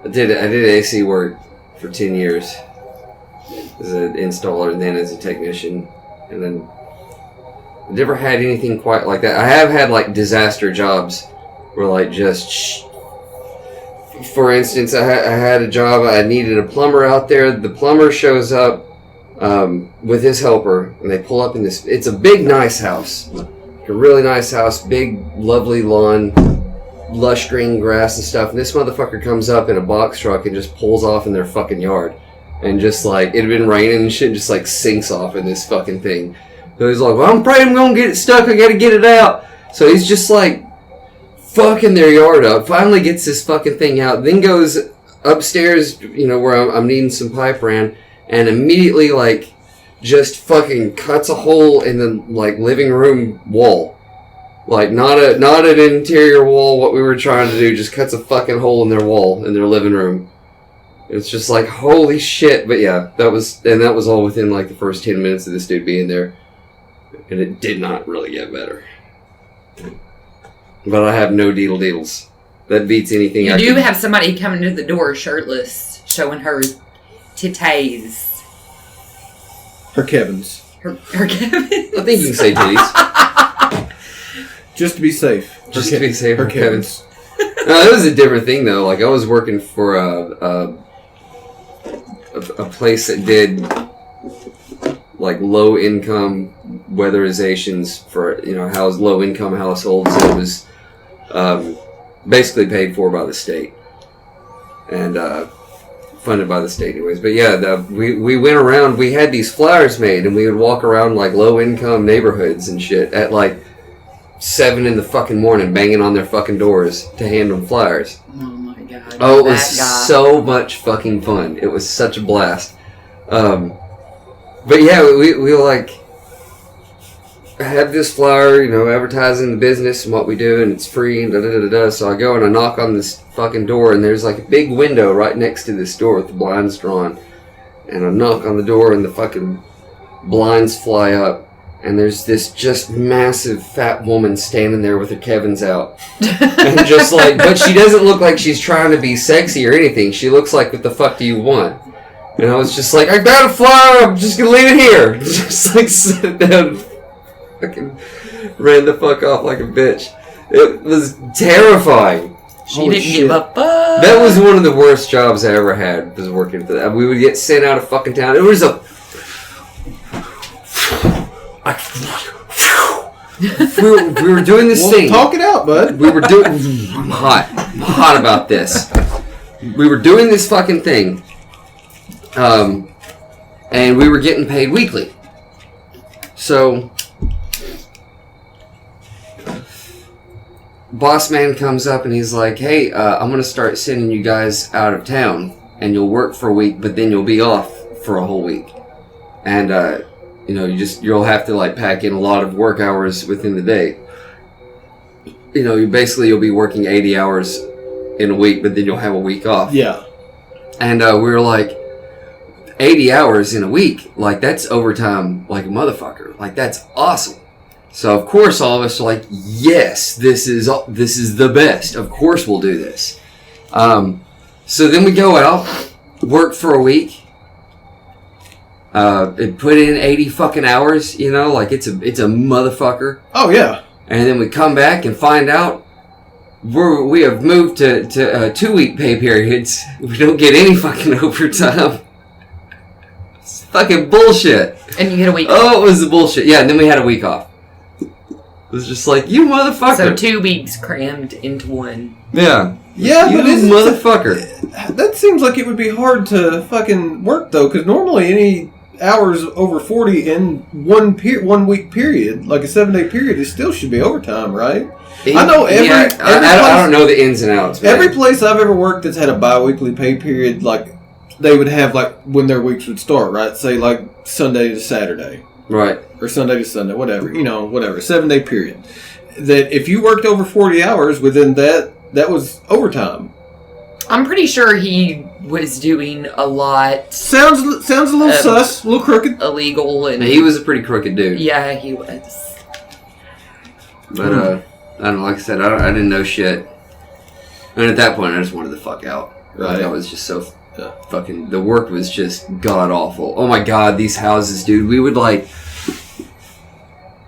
I did AC work for 10 years as an installer and then as a technician, and then I never had anything quite like that. I have had like disaster jobs where like just for instance, I had a job, I needed a plumber out there. The plumber shows up with his helper and they pull up in this, it's a big nice house, a really nice house, big lovely lawn, lush green grass and stuff, and this motherfucker comes up in a box truck and just pulls off in their fucking yard, and just like, it had been raining and shit, and just like sinks off in this fucking thing. So he's like, well, I'm afraid I'm gonna get it stuck, I gotta get it out. So he's just like fucking their yard up, finally gets this fucking thing out, then goes upstairs, where I'm needing some pipe ran, and immediately like just fucking cuts a hole in the like living room wall. Like, not an interior wall, what we were trying to do, just cuts a fucking hole in their wall, in their living room. It's just like, holy shit. But yeah, that was all within like the first 10 minutes of this dude being there. And it did not really get better. But I have no deedles. That beats anything. You do have somebody coming to the door shirtless, showing her titties. Her Kevin's. Her Kevin. I think you can say titties. Just to be safe. Just to be safe. Her Kevin's. No, it was a different thing though. Like I was working for a place that did like low income weatherizations for low income households. It was basically paid for by the state and funded by the state anyways. But yeah, we went around. We had these flyers made, and we would walk around like low income neighborhoods and shit at like 7 in the fucking morning, banging on their fucking doors to hand them flyers. Oh my god! Oh, it was so much fucking fun. It was such a blast. But yeah, we like have this flyer, advertising the business and what we do, and it's free and da da da da. So I go and I knock on this fucking door, and there's like a big window right next to this door with the blinds drawn. And I knock on the door, and the fucking blinds fly up, and there's this just massive fat woman standing there with her Kevin's out, and just like, but she doesn't look like she's trying to be sexy or anything. She looks like, what the fuck do you want? And I was just like, I got a flyer, I'm just gonna leave it here. Just like sit down, fucking ran the fuck off like a bitch. It was terrifying. She didn't give a fuck. That was one of the worst jobs I ever had, was working for that. We would get sent out of fucking town. It was we were doing this thing. Talk it out, bud. We were doing... I'm hot about this. We were doing this fucking thing. And we were getting paid weekly. So, boss man comes up and he's like, hey, I'm going to start sending you guys out of town, and you'll work for a week, but then you'll be off for a whole week. And, you'll have to like pack in a lot of work hours within the day. You'll be working 80 hours in a week, but then you'll have a week off. Yeah. And we were like, 80 hours in a week, like that's overtime like a motherfucker. Like that's awesome. So of course all of us are like, yes, this is the best. Of course we'll do this. So then we go out, work for a week, and put in 80 fucking hours, like it's a motherfucker. Oh yeah. And then we come back and find out we have moved to 2-week pay periods. We don't get any fucking overtime. It's fucking bullshit. And you get a week off. Oh, it was the bullshit. Yeah, and then we had a week off. It was just like, you motherfucker. So 2 weeks crammed into one. Yeah. Yeah, but you motherfucker. That seems like it would be hard to fucking work, though, because normally any hours over 40 in 1 week period, like a 7-day period, it still should be overtime, right? I know every place, I don't know the ins and outs. Man. Every place I've ever worked that's had a bi-weekly pay period, like, they would have, like, when their weeks would start, right? Say, like, Sunday to Saturday. Right. Or Sunday to Sunday, whatever. 7-day period. That if you worked over 40 hours within that was overtime. I'm pretty sure he was doing a lot. Sounds a little sus, a little crooked. Illegal. And he was a pretty crooked dude. Yeah, he was. But, I don't know, like I said, I didn't know shit. And at that point, I just wanted the fuck out. Right. Like, I was just so... fucking, the work was just god awful. Oh my god, these houses, dude. We would like,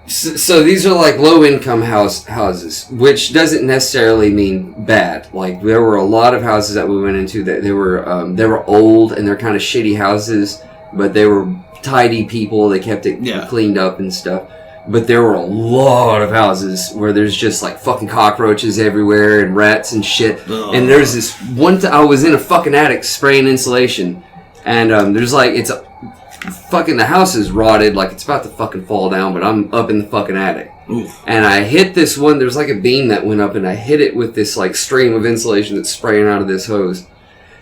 so these are like low income houses, which doesn't necessarily mean bad. Like there were a lot of houses that we went into that they were old and they're kind of shitty houses, but they were tidy people. They kept it cleaned up and stuff. But there were a lot of houses where there's just like fucking cockroaches everywhere and rats and shit. Ugh. And there's this one I was in a fucking attic spraying insulation, and there's like the house is rotted, like it's about to fucking fall down, but I'm up in the fucking attic. Oof. And I hit this one. There's like a beam that went up, and I hit it with this like stream of insulation that's spraying out of this hose,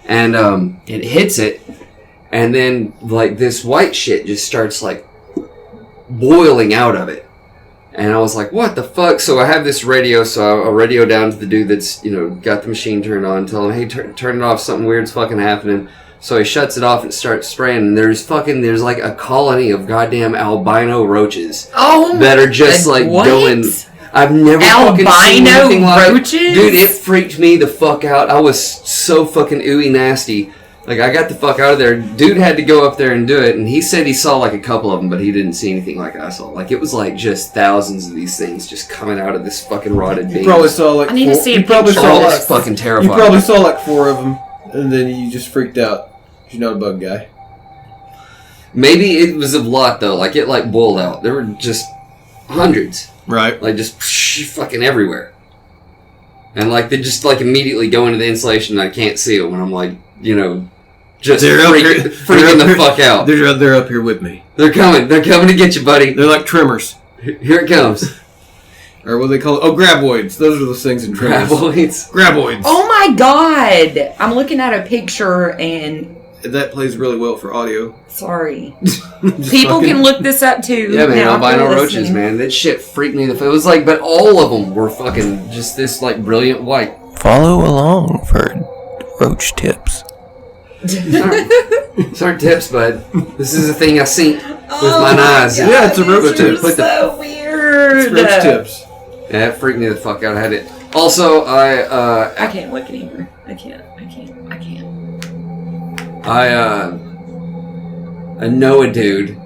and it hits it, and then like this white shit just starts like boiling out of it. And I was like, what the fuck? So I have this radio, so I radio down to the dude that's, got the machine turned on, tell him, hey, turn it off, something weird's fucking happening. So he shuts it off and starts spraying, and there's like a colony of goddamn albino roaches. Oh, that are just like what? going, I've never fucking seen anything like roaches? Dude, it freaked me the fuck out. I was so fucking ooey nasty. Like, I got the fuck out of there. Dude had to go up there and do it, and he said he saw like a couple of them, but he didn't see anything like I saw. Like, it was like just thousands of these things just coming out of this fucking rotted beam. You probably saw like I need to see a probably picture. saw Oh, like, it's fucking terrifying. you probably saw like 4 of them, and then you just freaked out. You're not a bug guy. Maybe it was of lot, though. Like, it like boiled out. There were just hundreds. Right. Like, just fucking everywhere. And, like, they just, like, immediately go into the insulation and I can't see it when I'm, like, you know, just freaking the fuck out. They're up here with me. They're coming. They're coming to get you, buddy. They're like trimmers. Here it comes. Or what do they call it? Oh, graboids. Those are those things in trimmers. Graboids. Oh my god! I'm looking at a picture and... That plays really well for audio. Sorry. People can look this up too. Yeah, man, albino roaches, man. That shit freaked me the fuck. It was like, but all of them were fucking just this, like, brilliant white. Follow along for roach tips. These aren't tips, bud. This is a thing I seen with my eyes. God, yeah, it's a roach tip. So weird. It's roach tips. Yeah, it freaked me the fuck out. I had it. Also, I can't look anymore. I can't. I know a dude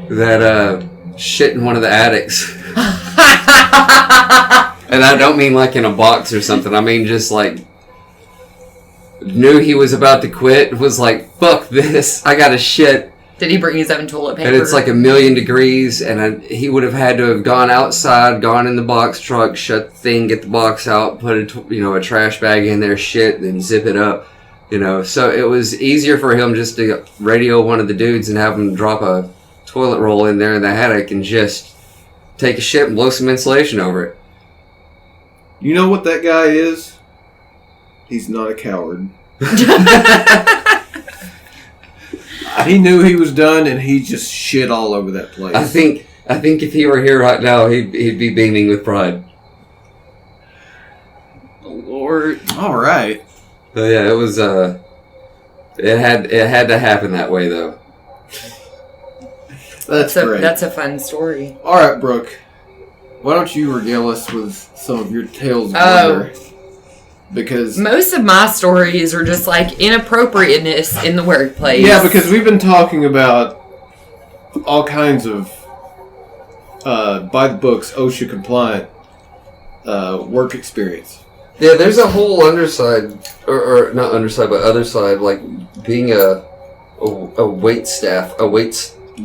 that shit in one of the attics. And I don't mean like in a box or something. I mean just like knew he was about to quit. Was like, fuck this. I gotta shit. Did he bring his own toilet paper? And it's like 1,000,000 degrees, and he would have had to have gone outside, gone in the box truck, shut the thing, get the box out, put a trash bag in there, shit, then zip it up. You know, so it was easier for him just to radio one of the dudes and have him drop a toilet roll in there in the attic and just take a shit and blow some insulation over it. You know what that guy is? He's not a coward. He knew he was done, and he just shit all over that place. I think if he were here right now, he'd be beaming with pride. Lord. All right. So yeah, it was. It had to happen that way though. That's great. That's a fun story. All right, Brooke. Why don't you regale us with some of your tales of wonder? Because most of my stories are just like inappropriateness in the workplace. Yeah, because we've been talking about all kinds of by the books, OSHA compliant work experience. Yeah, there's a whole underside, or not underside, but other side, like being a wait staff, a wait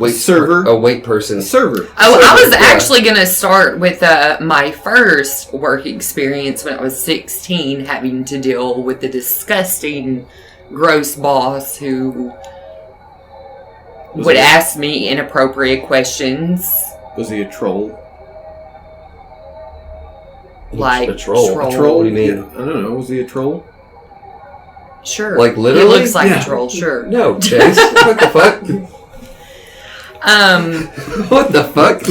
server, a wait person, server. Oh, I was actually gonna start with my first work experience when I was 16, having to deal with the disgusting, gross boss who would ask me inappropriate questions. Was he a troll? Like a troll. A troll? What do you mean? Yeah, I don't know. Was he a troll? Sure. Like literally? He looks like a troll, sure. No, Chace. What the fuck? What the fuck?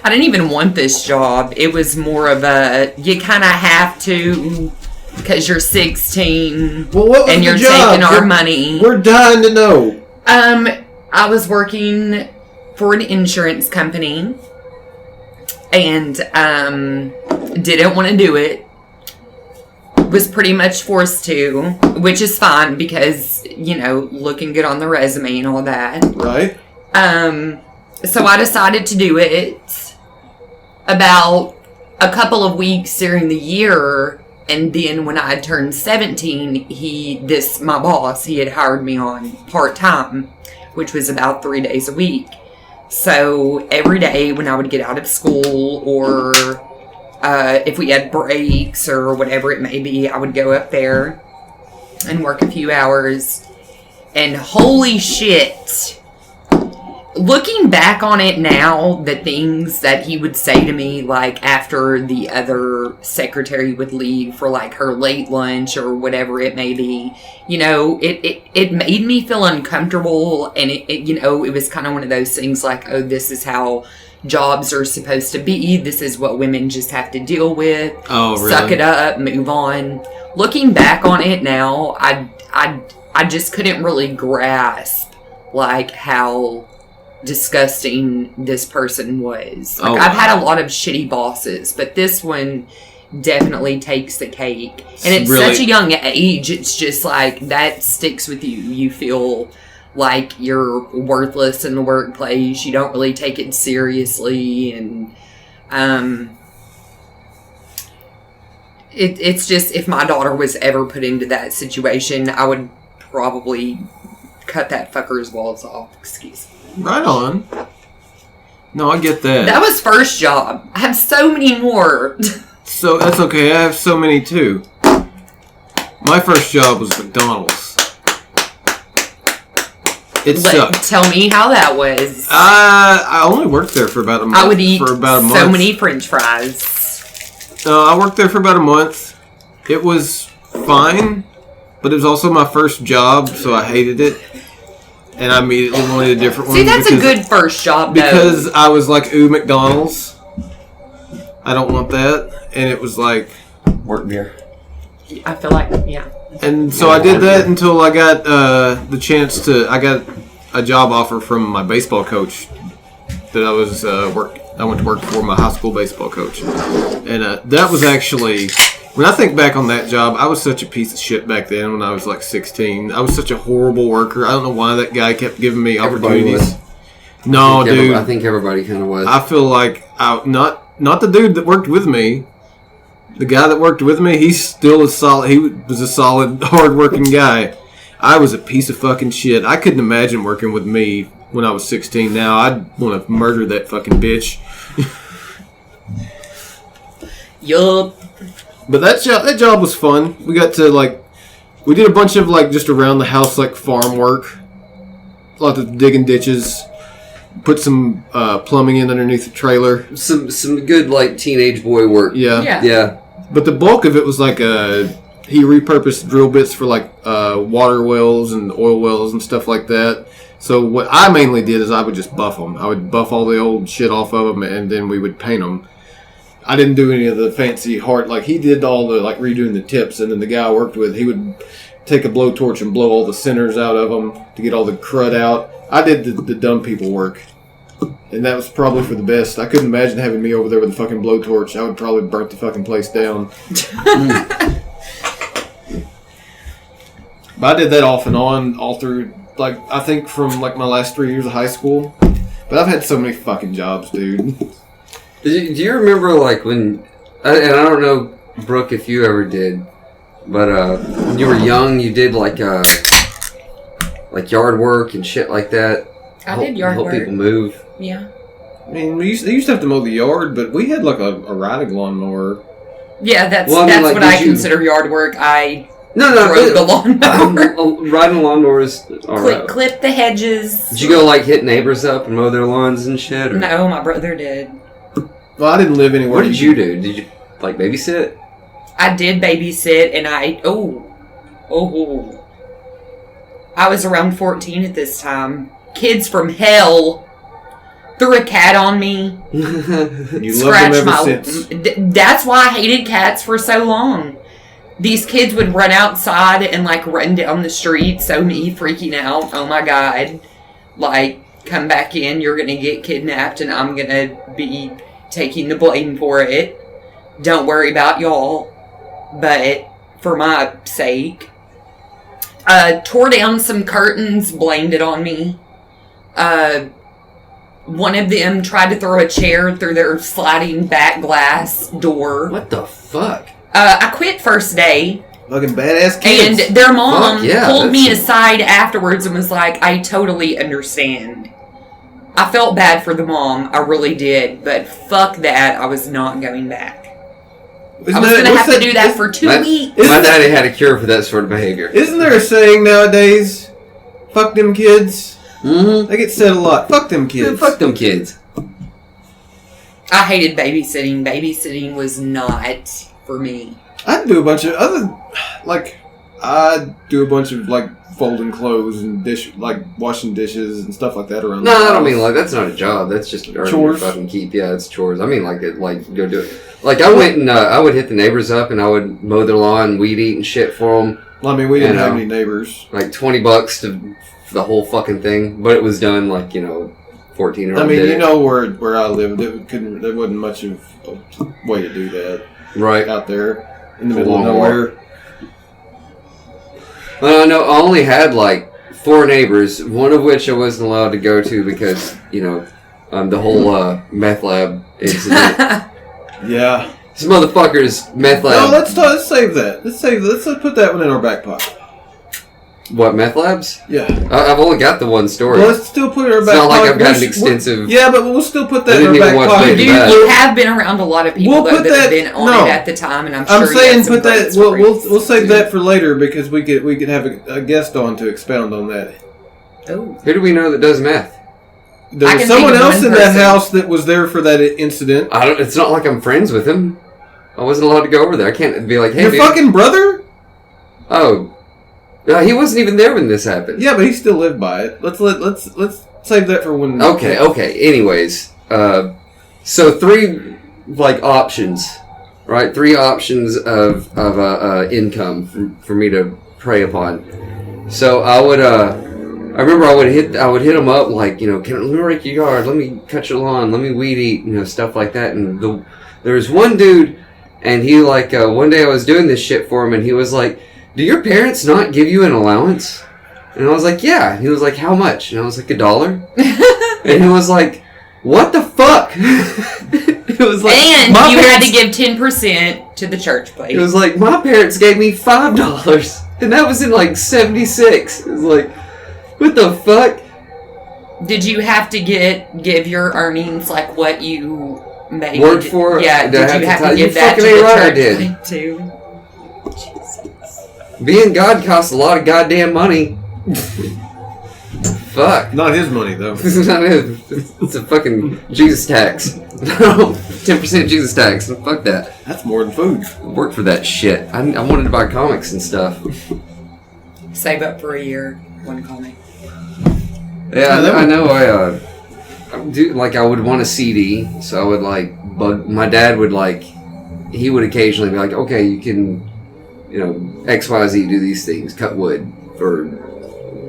I didn't even want this job. It was more of a, you kind of have to, because you're 16, well, what was and you're taking our money. We're dying to know. I was working for an insurance company, and didn't want to do it. Was pretty much forced to, which is fine because, you know, looking good on the resume and all that. Right. So I decided to do it. About a couple of weeks during the year, and then when I had turned 17, my boss, he had hired me on part-time, which was about 3 days a week. So every day when I would get out of school, or if we had breaks or whatever it may be, I would go up there and work a few hours. And holy shit, looking back on it now, the things that he would say to me, like after the other secretary would leave for like her late lunch or whatever it may be, you know, it made me feel uncomfortable. And it you know, it was kind of one of those things like, oh, this is how jobs are supposed to be. This is what women just have to deal with. Oh, really? Suck it up, move on. Looking back on it now, I just couldn't really grasp like how disgusting this person was. Like, I've had a lot of shitty bosses, but this one definitely takes the cake. And it's really, such a young age, it's just like, that sticks with you. You feel like you're worthless in the workplace. You don't really take it seriously. And it's just, if my daughter was ever put into that situation, I would probably cut that fucker's balls off. Excuse me. Right on. No, I get that. That was first job. I have so many more. So, that's okay. I have so many, too. My first job was McDonald's. It sucked. Tell me how that was. I only worked there for about a month. I would eat so many French fries. I worked there for about a month. It was fine, but it was also my first job, so I hated it. And I immediately wanted a different one. See, that's a good first job, though. Because I was like, ooh, McDonald's. I don't want that. And it was like... Work beer. I feel like, yeah. And so I did that until I got the chance to... I got a job offer from my baseball coach that I went to work for, my high school baseball coach. And that was actually... When I think back on that job, I was such a piece of shit back then when I was like 16. I was such a horrible worker. I don't know why that guy kept giving me opportunities. No, dude. I think everybody kind of was. I feel like... Not the dude that worked with me. The guy that worked with me, he's still he was a solid, hard-working guy. I was a piece of fucking shit. I couldn't imagine working with me when I was 16 now. I'd want to murder that fucking bitch. Yup. But that job was fun. We got to, we did a bunch of, just around the house, farm work. Lots of digging ditches. Put some plumbing in underneath the trailer. Some good, teenage boy work. Yeah. But the bulk of it was, he repurposed drill bits for, water wells and oil wells and stuff like that. So what I mainly did is I would just buff them. I would buff all the old shit off of them, and then we would paint them. I didn't do any of the fancy hard, he did all the, redoing the tips, and then the guy I worked with, he would take a blowtorch and blow all the centers out of them to get all the crud out. I did the dumb people work, and that was probably for the best. I couldn't imagine having me over there with a fucking blowtorch. I would probably burnt the fucking place down. But I did that off and on, all through, I think from, my last 3 years of high school. But I've had so many fucking jobs, dude. Do you remember, when... And I don't know, Brooke, if you ever did, but when you were young, you did, yard work and shit like that. I did yard work. Help people move. Yeah. I mean, they used to have to mow the yard, but we had, a riding lawnmower. Yeah, that's what I consider yard work. I... No, rode the lawnmower. Riding lawnmowers. Clip the hedges. Did you go hit neighbors up and mow their lawns and shit? Or? No, my brother did. Well, I didn't live anywhere. What did you do? Did you babysit? I did babysit, and I was around 14 at this time. Kids from hell threw a cat on me. You loved them ever since. That's why I hated cats for so long. These kids would run outside and run down the street, so me freaking out. Oh my God. Come back in, you're gonna get kidnapped and I'm gonna be taking the blame for it. Don't worry about y'all. But for my sake. Tore down some curtains, blamed it on me. One of them tried to throw a chair through their sliding back glass door. What the fuck? I quit first day. Fucking badass kids. And their mom pulled me aside afterwards and was like, I totally understand. I felt bad for the mom. I really did. But fuck that. I was not going back. I was going to have to do that for 2 weeks. My daddy had a cure for that sort of behavior. Isn't there a saying nowadays? Fuck them kids. Mm-hmm. That gets said a lot. Fuck them kids. Yeah, fuck them kids. I hated babysitting. Babysitting was not for me. I'd do a bunch of I'd do a bunch of folding clothes and washing dishes and stuff like that around. No, I don't mean that's not a job. That's just chores. Your fucking keep. Yeah, it's chores. I mean go do it. I went and I would hit the neighbors up and I would mow their lawn, weed eat and shit for them. Well, I mean, we didn't have any neighbors. $20 for the whole fucking thing, but it was done 14-year-old. I mean, you know where I lived, there wasn't much of a way to do that. Right. Out there in the middle of nowhere. Well, no, I only had like 4 neighbors, one of which I wasn't allowed to go to because, the whole meth lab incident. Yeah. This motherfucker's meth lab. No, let's save that. Let's put that one in our back pocket. What, meth labs? Yeah. I've only got the one story. Well, let's still put it in our back pocket. It's not like I've got an extensive... Yeah, but we'll still put that in our back pocket. You have been around a lot of people that have been on it at the time, and I'm saying put that... We'll save that for later because we could have a guest on to expound on that. Oh. Who do we know that does meth? There was someone else in that house that was there for that incident. It's not like I'm friends with him. I wasn't allowed to go over there. I can't be like, hey, your fucking brother? Oh. He wasn't even there when this happened. Yeah, but he still lived by it. Let's save that for when... Okay. Anyways. So 3, options. Right? 3 options of income for me to prey upon. So I would... I remember I would hit them up like, let me rake your yard, let me cut your lawn, let me weed eat, stuff like that. And there was one dude, and he one day I was doing this shit for him, and he was like, do your parents not give you an allowance? And I was like, yeah. And he was like, how much? And I was like, $1. And he was like, what the fuck? It was like, and you had to give 10% to the church plate. It was like, my parents gave me $5, and that was in 76. It was like, what the fuck? Did you have to give your earnings what you made? Work for? Yeah. Did you have to give that to the church too? Being God costs a lot of goddamn money. Fuck. Not his money, though. It's not his. It's a fucking Jesus tax. 10% Jesus tax. Fuck that. That's more than food. I worked for that shit. I wanted to buy comics and stuff. Save up for a year. One comic. Yeah, I know. I would want a CD, so I would bug. My dad would he would occasionally be like, okay, you can, XYZ do these things, cut wood or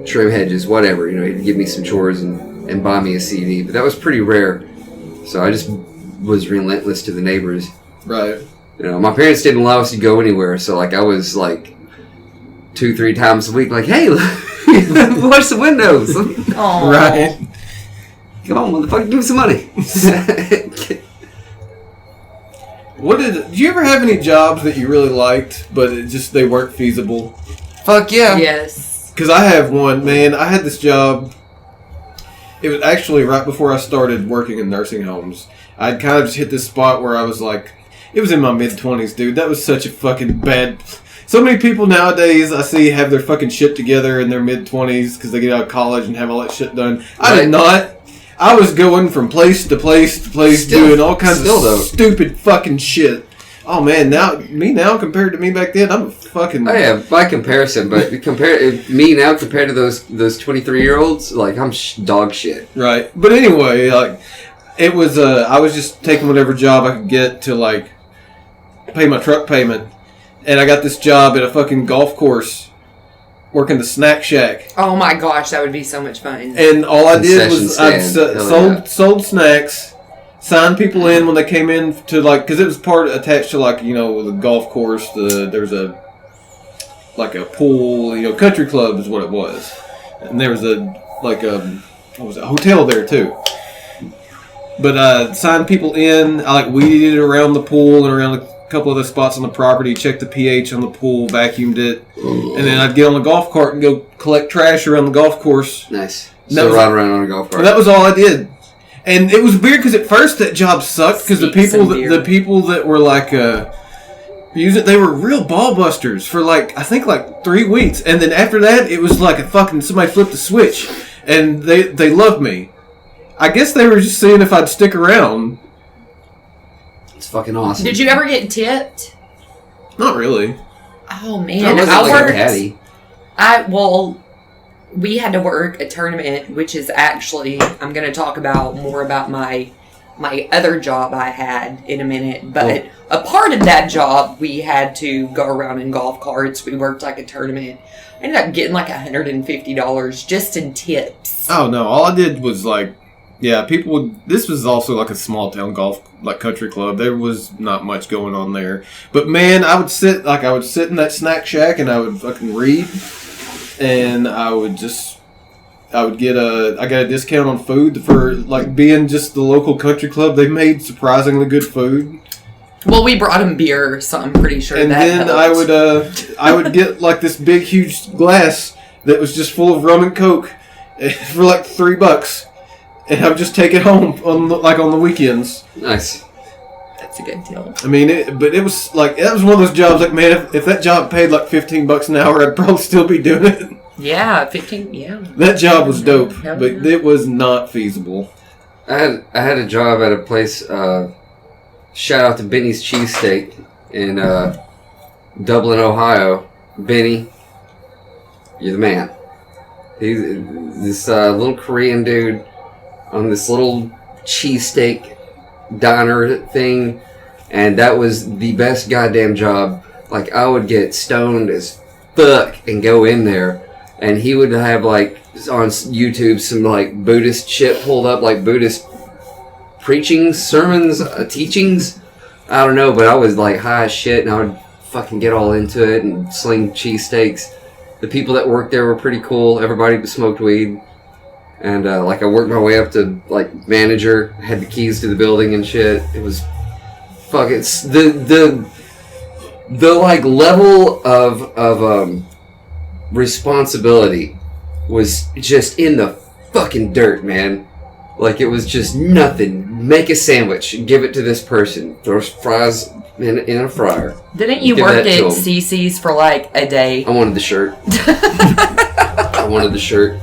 trim hedges, whatever. He'd give me some chores and buy me a CD, but that was pretty rare. So I just was relentless to the neighbors. Right. My parents didn't allow us to go anywhere, so I was 2-3 times a week, hey. Wash the windows. Aww. Right. Come on, motherfucker, give me some money. Did you ever have any jobs that you really liked, but they weren't feasible? Fuck yeah. Yes. Because I have one, man. I had this job. It was actually right before I started working in nursing homes. I'd kind of just hit this spot where I was it was in my mid-20s, dude. That was such a fucking bad... So many people nowadays I see have their fucking shit together in their mid-20s because they get out of college and have all that shit done. I did not. I was going from place to place to place doing all kinds of stupid fucking shit. Oh man, now compared to me back then, I'm a fucking... Oh yeah, by comparison, but me now compared to those 23-year-olds, I'm dog shit. Right. But anyway, it was, I was just taking whatever job I could get to pay my truck payment. And I got this job at a fucking golf course working the snack shack. Oh my gosh, that would be so much fun. And all I did was I sold snacks, signed people in when they came in to because it was attached to the golf course. There's a pool, country club is what it was. And there was a hotel there too. But I signed people in. I weeded it around the pool and around the couple of the spots on the property, checked the pH on the pool, vacuumed it, and then I'd get on the golf cart and go collect trash around the golf course. Nice. So ride around on a golf cart. That was all I did, and it was weird because at first that job sucked because the people that were they were real ball busters for I think 3 weeks, and then after that it was a fucking somebody flipped a switch, and they loved me. I guess they were just seeing if I'd stick around. It's fucking awesome. Did you ever get tipped? Not really. Oh man, I worked. A caddy. We had to work a tournament, which is actually I'm going to talk more about my other job I had in a minute. But a part of that job, we had to go around in golf carts. We worked a tournament. I ended up getting $150 just in tips. Oh no! All I did was Yeah, people would. This was also like a small town golf, like country club. There was not much going on there. But man, I would sit in that snack shack and I would fucking read, and I got a discount on food for like being just the local country club. They made surprisingly good food. Well, we brought him beer, so I'm pretty sure and that then helped. I would get like this big huge glass that was just full of rum and coke for like $3. And I would just take it home on the weekends. Nice. That's a good deal. I mean, it was like that was one of those jobs. Like, man, if that job paid like $15 an hour, I'd probably still be doing it. Yeah, 15. Yeah. That job was dope, but it was not feasible. I had a job at a place. Shout out to Benny's Cheesesteak in Dublin, Ohio. Benny, you're the man. He's this little Korean dude on this little cheesesteak diner thing, and that was the best goddamn job. Like, I would get stoned as fuck and go in there, and he would have like on YouTube some like Buddhist shit pulled up, like Buddhist preaching sermons, teachings. I don't know, but I was like high as shit, and I would fucking get all into it and sling cheesesteaks. The people that worked there were pretty cool. Everybody smoked weed. And, like, I worked my way up to, like, manager, had the keys to the building and shit. It was, fuck, it's, the like, level of responsibility was just in the fucking dirt, man. Like, it was just nothing. Make a sandwich, give it to this person, throw fries in a fryer. Didn't you work at CC's for, like, a day? I wanted the shirt. I wanted the shirt.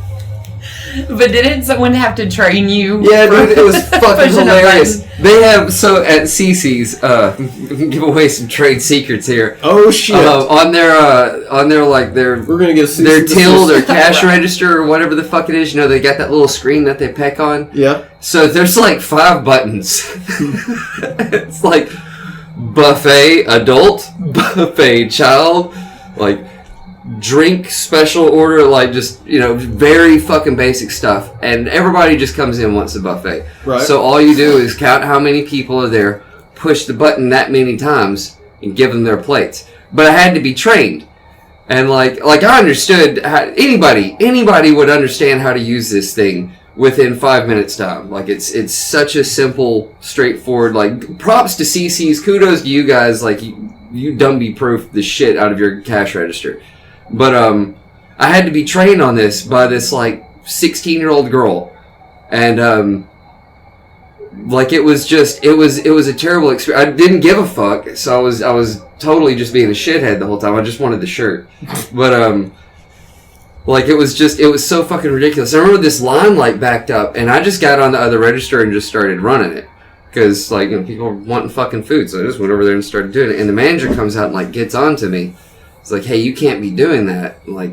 But didn't someone have to train you? Yeah, dude, it was fucking hilarious. They have, so at CC's, give away some trade secrets here. Oh shit! On their like their we're gonna get their till, their cash register or whatever the fuck it is. You know, they got that little screen that they peck on. Yeah. So there's like 5 buttons. It's like buffet adult, buffet child, like drink special order, like just, you know, very fucking basic stuff, and everybody just comes in once a buffet. Right. So all you do is count how many people are there, push the button that many times, and give them their plates. But I had to be trained, and like I understood how, anybody would understand how to use this thing within 5 minutes time. Like it's such a simple, straightforward. Like, props to CC's, kudos to you guys. Like you Dumby proof the shit out of your cash register. But I had to be trained on this by this like 16-year-old girl, and like it was a terrible experience. I didn't give a fuck, so I was totally just being a shithead the whole time. I just wanted the shirt, but like it was so fucking ridiculous. I remember this line like backed up, and I just got on the other register and just started running it because like, you know, people were wanting fucking food, so I just went over there and started doing it. And the manager comes out and like gets on to me. It's like, hey, you can't be doing that. Like,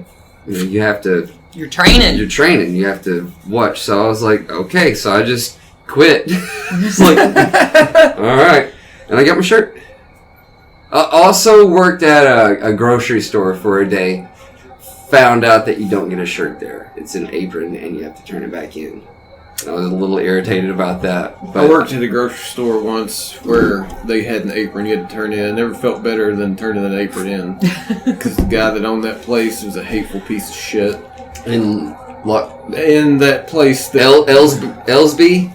you know, you have to... You're training. You have to watch. So I was like, okay. So I just quit. It's like, all right. And I got my shirt. I also worked at a grocery store for a day. Found out that you don't get a shirt there. It's an apron, and you have to turn it back in. I was a little irritated about that. But I worked at a grocery store once where they had an apron you had to turn in. I never felt better than turning an apron in. Because the guy that owned that place was a hateful piece of shit. in what? In that place that... Ellsby?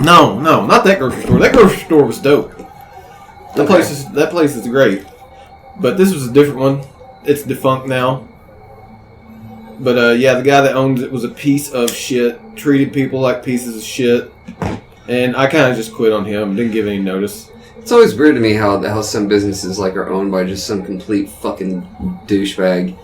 No, not that grocery store. That grocery store was dope. That place is great. But this was a different one. It's defunct now. But yeah, the guy that owns it was a piece of shit. Treated people like pieces of shit. And I kind of just quit on him. Didn't give any notice. It's always weird to me how some businesses like are owned by just some complete fucking douchebag.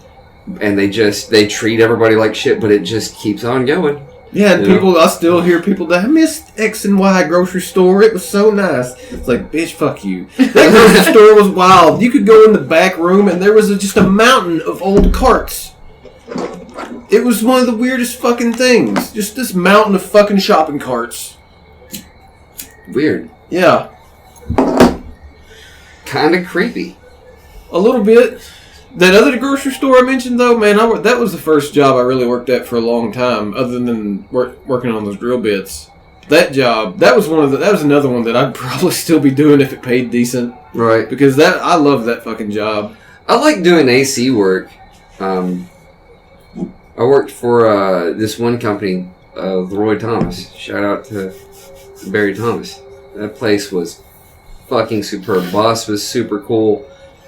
And they treat everybody like shit, but it just keeps on going. Yeah, and people, I still hear people that I missed X and Y grocery store. It was so nice. It's like, bitch, fuck you. That grocery store was wild. You could go in the back room and there was just a mountain of old carts. It was one of the weirdest fucking things. Just this mountain of fucking shopping carts. Weird. Yeah. Kind of creepy. A little bit. That other grocery store I mentioned, though, man, that was the first job I really worked at for a long time, other than working on those drill bits. That job, that was another one that I'd probably still be doing if it paid decent. Right. Because I love that fucking job. I like doing AC work. I worked for this one company, Roy Thomas. Shout out to Barry Thomas. That place was fucking superb. Boss was super cool.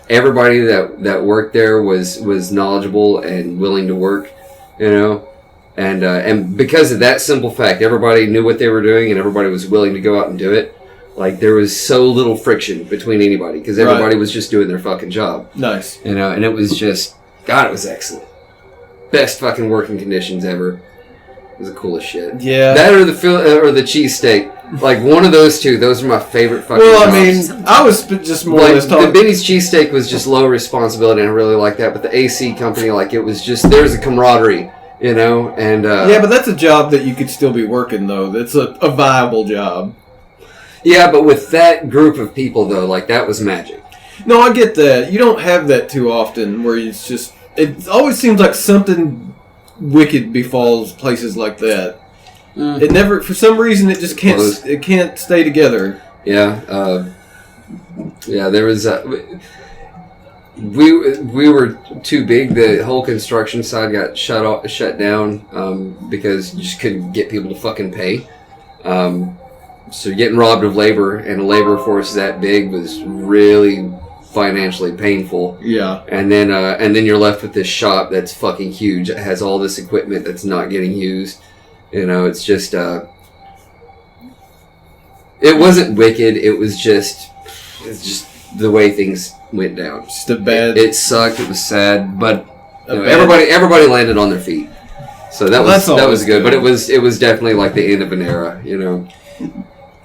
Everybody that worked there was knowledgeable and willing to work, you know. And because of that simple fact, everybody knew what they were doing and everybody was willing to go out and do it. Like, there was so little friction between anybody because everybody was just doing their fucking job. Nice. You know, and it was just, God, it was excellent. Best fucking working conditions ever. It was the coolest shit. Yeah. That or the cheesesteak. Like, one of those two, those are my favorite fucking Well, jobs. I mean, I was just more or less The talking... Benny's cheesesteak was just low responsibility and I really like that, but the AC company, like, it was just, there's a camaraderie. You know, and... yeah, but that's a job that you could still be working, though. That's a viable job. Yeah, but with that group of people, though, like, that was magic. No, I get that. You don't have that too often, where it's just... It always seems like something wicked befalls places like that. It never... For some reason, it just can't... It can't stay together. Yeah, yeah, there was... We were too big. The whole construction side got shut down because you just couldn't get people to fucking pay. So getting robbed of labor and a labor force that big was really financially painful. Yeah. And then you're left with this shop that's fucking huge. It has all this equipment that's not getting used. You know, it's just it wasn't wicked. It's just the way things went down. Just a bad... It sucked. It was sad, but you know, everybody landed on their feet. So that was good. But it was definitely like the end of an era, you know.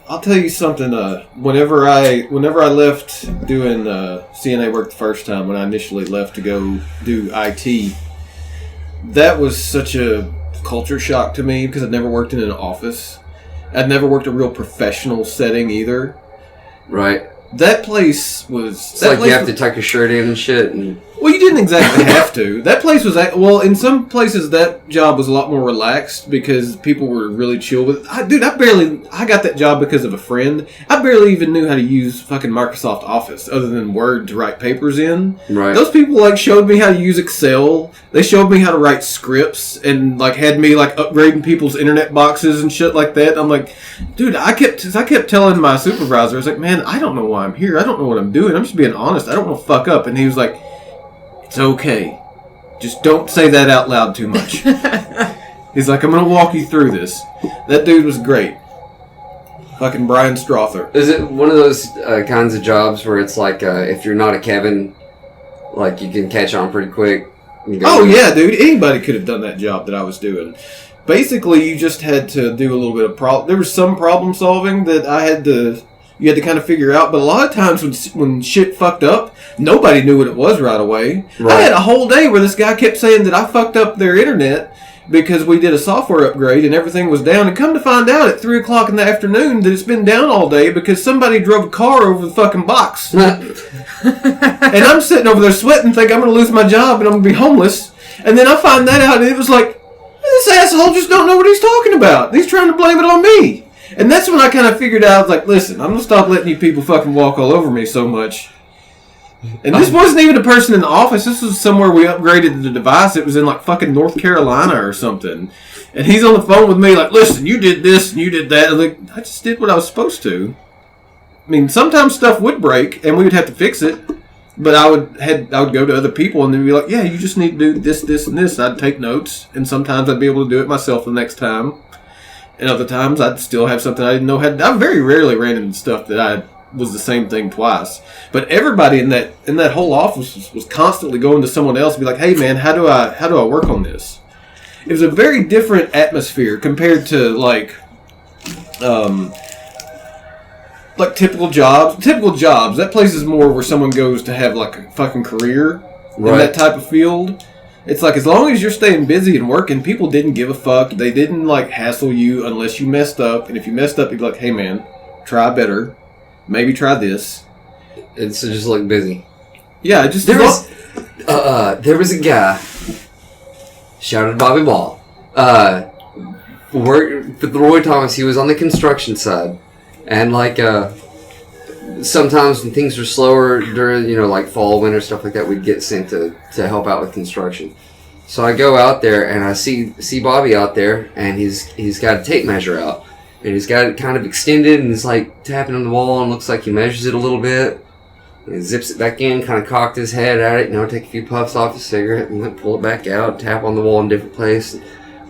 I'll tell you something. Whenever I left doing CNA work the first time, when I initially left to go do IT, that was such a culture shock to me because I'd never worked in an office. I'd never worked a real professional setting either. Right. That place was... It's like you have to tuck your shirt in and shit. And... Well, you didn't exactly have to. That place was... Well, in some places, that job was a lot more relaxed because people were really chill with it. I got that job because of a friend. I barely even knew how to use fucking Microsoft Office other than Word to write papers in. Right. Those people, showed me how to use Excel. They showed me how to write scripts and, had me, upgrading people's internet boxes and shit like that. I'm like, dude, I kept telling my supervisor, I was like, man, I don't know why I'm here. I don't know what I'm doing. I'm just being honest. I don't want to fuck up. And he was like, it's okay. Just don't say that out loud too much. He's like, I'm going to walk you through this. That dude was great. Fucking Brian Strother. Is it one of those kinds of jobs where it's like, if you're not a Kevin, you can catch on pretty quick? Oh, yeah, dude. Anybody could have done that job that I was doing. Basically, you just had to do a little bit of there was some problem solving that you had to kind of figure out, but a lot of times when shit fucked up, nobody knew what it was right away. Right. I had a whole day where this guy kept saying that I fucked up their internet because we did a software upgrade and everything was down, and come to find out at 3 o'clock in the afternoon that it's been down all day because somebody drove a car over the fucking box. And I'm sitting over there sweating, thinking I'm going to lose my job and I'm going to be homeless. And then I find that out and it was like, this asshole just don't know what he's talking about. He's trying to blame it on me. And that's when I kind of figured out, I was like, listen, I'm going to stop letting you people fucking walk all over me so much. And this wasn't even a person in the office. This was somewhere we upgraded the device. It was in fucking North Carolina or something. And he's on the phone with me listen, you did this and you did that. And I just did what I was supposed to. I mean, sometimes stuff would break and we would have to fix it. But I would go to other people and they'd be like, yeah, you just need to do this, this, and this. And I'd take notes. And sometimes I'd be able to do it myself the next time. And other times I'd still have something I didn't know I very rarely ran into stuff that I was the same thing twice. But everybody in that whole office was constantly going to someone else and be like, hey man, how do I work on this? It was a very different atmosphere compared to typical jobs. Typical jobs, that place is more where someone goes to have a fucking career in that type of field. It's as long as you're staying busy and working, people didn't give a fuck. They didn't hassle you unless you messed up. And if you messed up, you'd be like, hey man, try better. Maybe try this. And so just look busy. Yeah, just There was a guy. Shout out to Bobby Ball. Worked for the Roy Thomas. He was on the construction side, and like sometimes when things were slower during like fall, winter, stuff like that, we'd get sent to help out with construction. So I go out there and I see Bobby out there, and he's got a tape measure out, and he's got it kind of extended, and he's like tapping on the wall, and looks like he measures it a little bit. And he zips it back in, kind of cocked his head at it, take a few puffs off his cigarette, and then pull it back out, tap on the wall in a different place,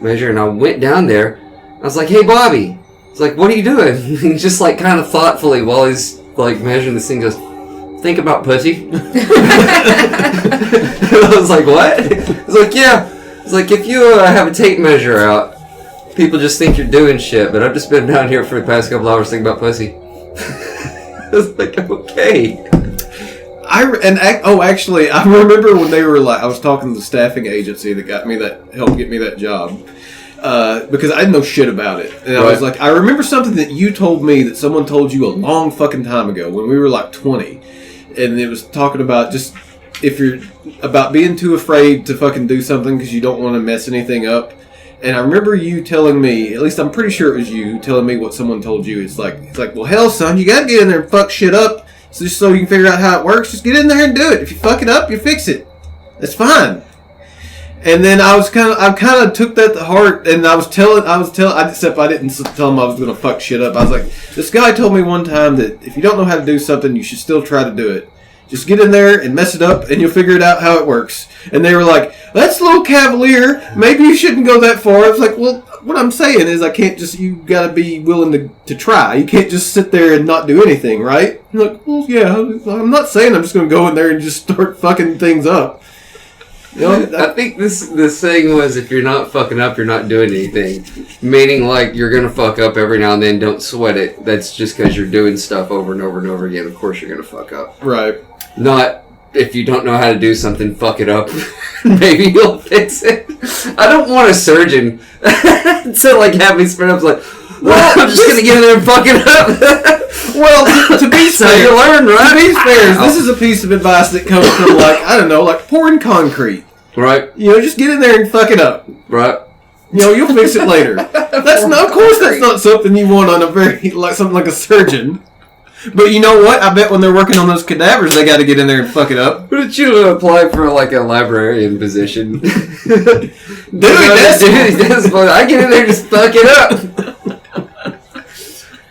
measure. And I went down there. I was like, "Hey, Bobby." He's like, "What are you doing?" And he just like kind of thoughtfully while he's like measuring this thing goes, "Think about pussy." I was like, "What?" He's like, "Yeah." It's like, if you have a tape measure out, people just think you're doing shit. But I've just been down here for the past couple hours thinking about pussy. I was like, okay. Actually, I remember when they were like, I was talking to the staffing agency that helped get me that job, because I didn't know shit about it, and I was like, I remember something that you told me that someone told you a long fucking time ago when we were like 20, and it was talking about just if you're about being too afraid to fucking do something because you don't want to mess anything up. And I remember you telling me, at least I'm pretty sure it was you telling me what someone told you. It's like, well, hell, son, you got to get in there and fuck shit up. So just so you can figure out how it works, just get in there and do it. If you fuck it up, you fix it. That's fine. And then I kind of took that to heart, and except I didn't tell him I was going to fuck shit up. I was like, this guy told me one time that if you don't know how to do something, you should still try to do it. Just get in there and mess it up, and you'll figure it out how it works. And they were like, that's a little cavalier. Maybe you shouldn't go that far. I was like, well, what I'm saying is you got to be willing to try. You can't just sit there and not do anything, right? I'm like, well, yeah, I'm not saying I'm just going to go in there and just start fucking things up. I think this thing was, if you're not fucking up, you're not doing anything. Meaning, like, you're going to fuck up every now and then. Don't sweat it. That's just because you're doing stuff over and over and over again. Of course you're going to fuck up. Right. Not, if you don't know how to do something, fuck it up. Maybe you'll fix it. I don't want a surgeon to, like, have me spread up like, well, I'm just going to get in there and fuck it up. Well, to be fair, you learn, right? To be fair, this is a piece of advice that comes from, like, I don't know, like pouring concrete. Right. Just get in there and fuck it up. Right. You'll fix it later. Of course that's not something you want on something like a surgeon. But you know what? I bet when they're working on those cadavers, they got to get in there and fuck it up. Why don't you apply for like a librarian position? Dude, that's fun. I get in there and just fuck it up.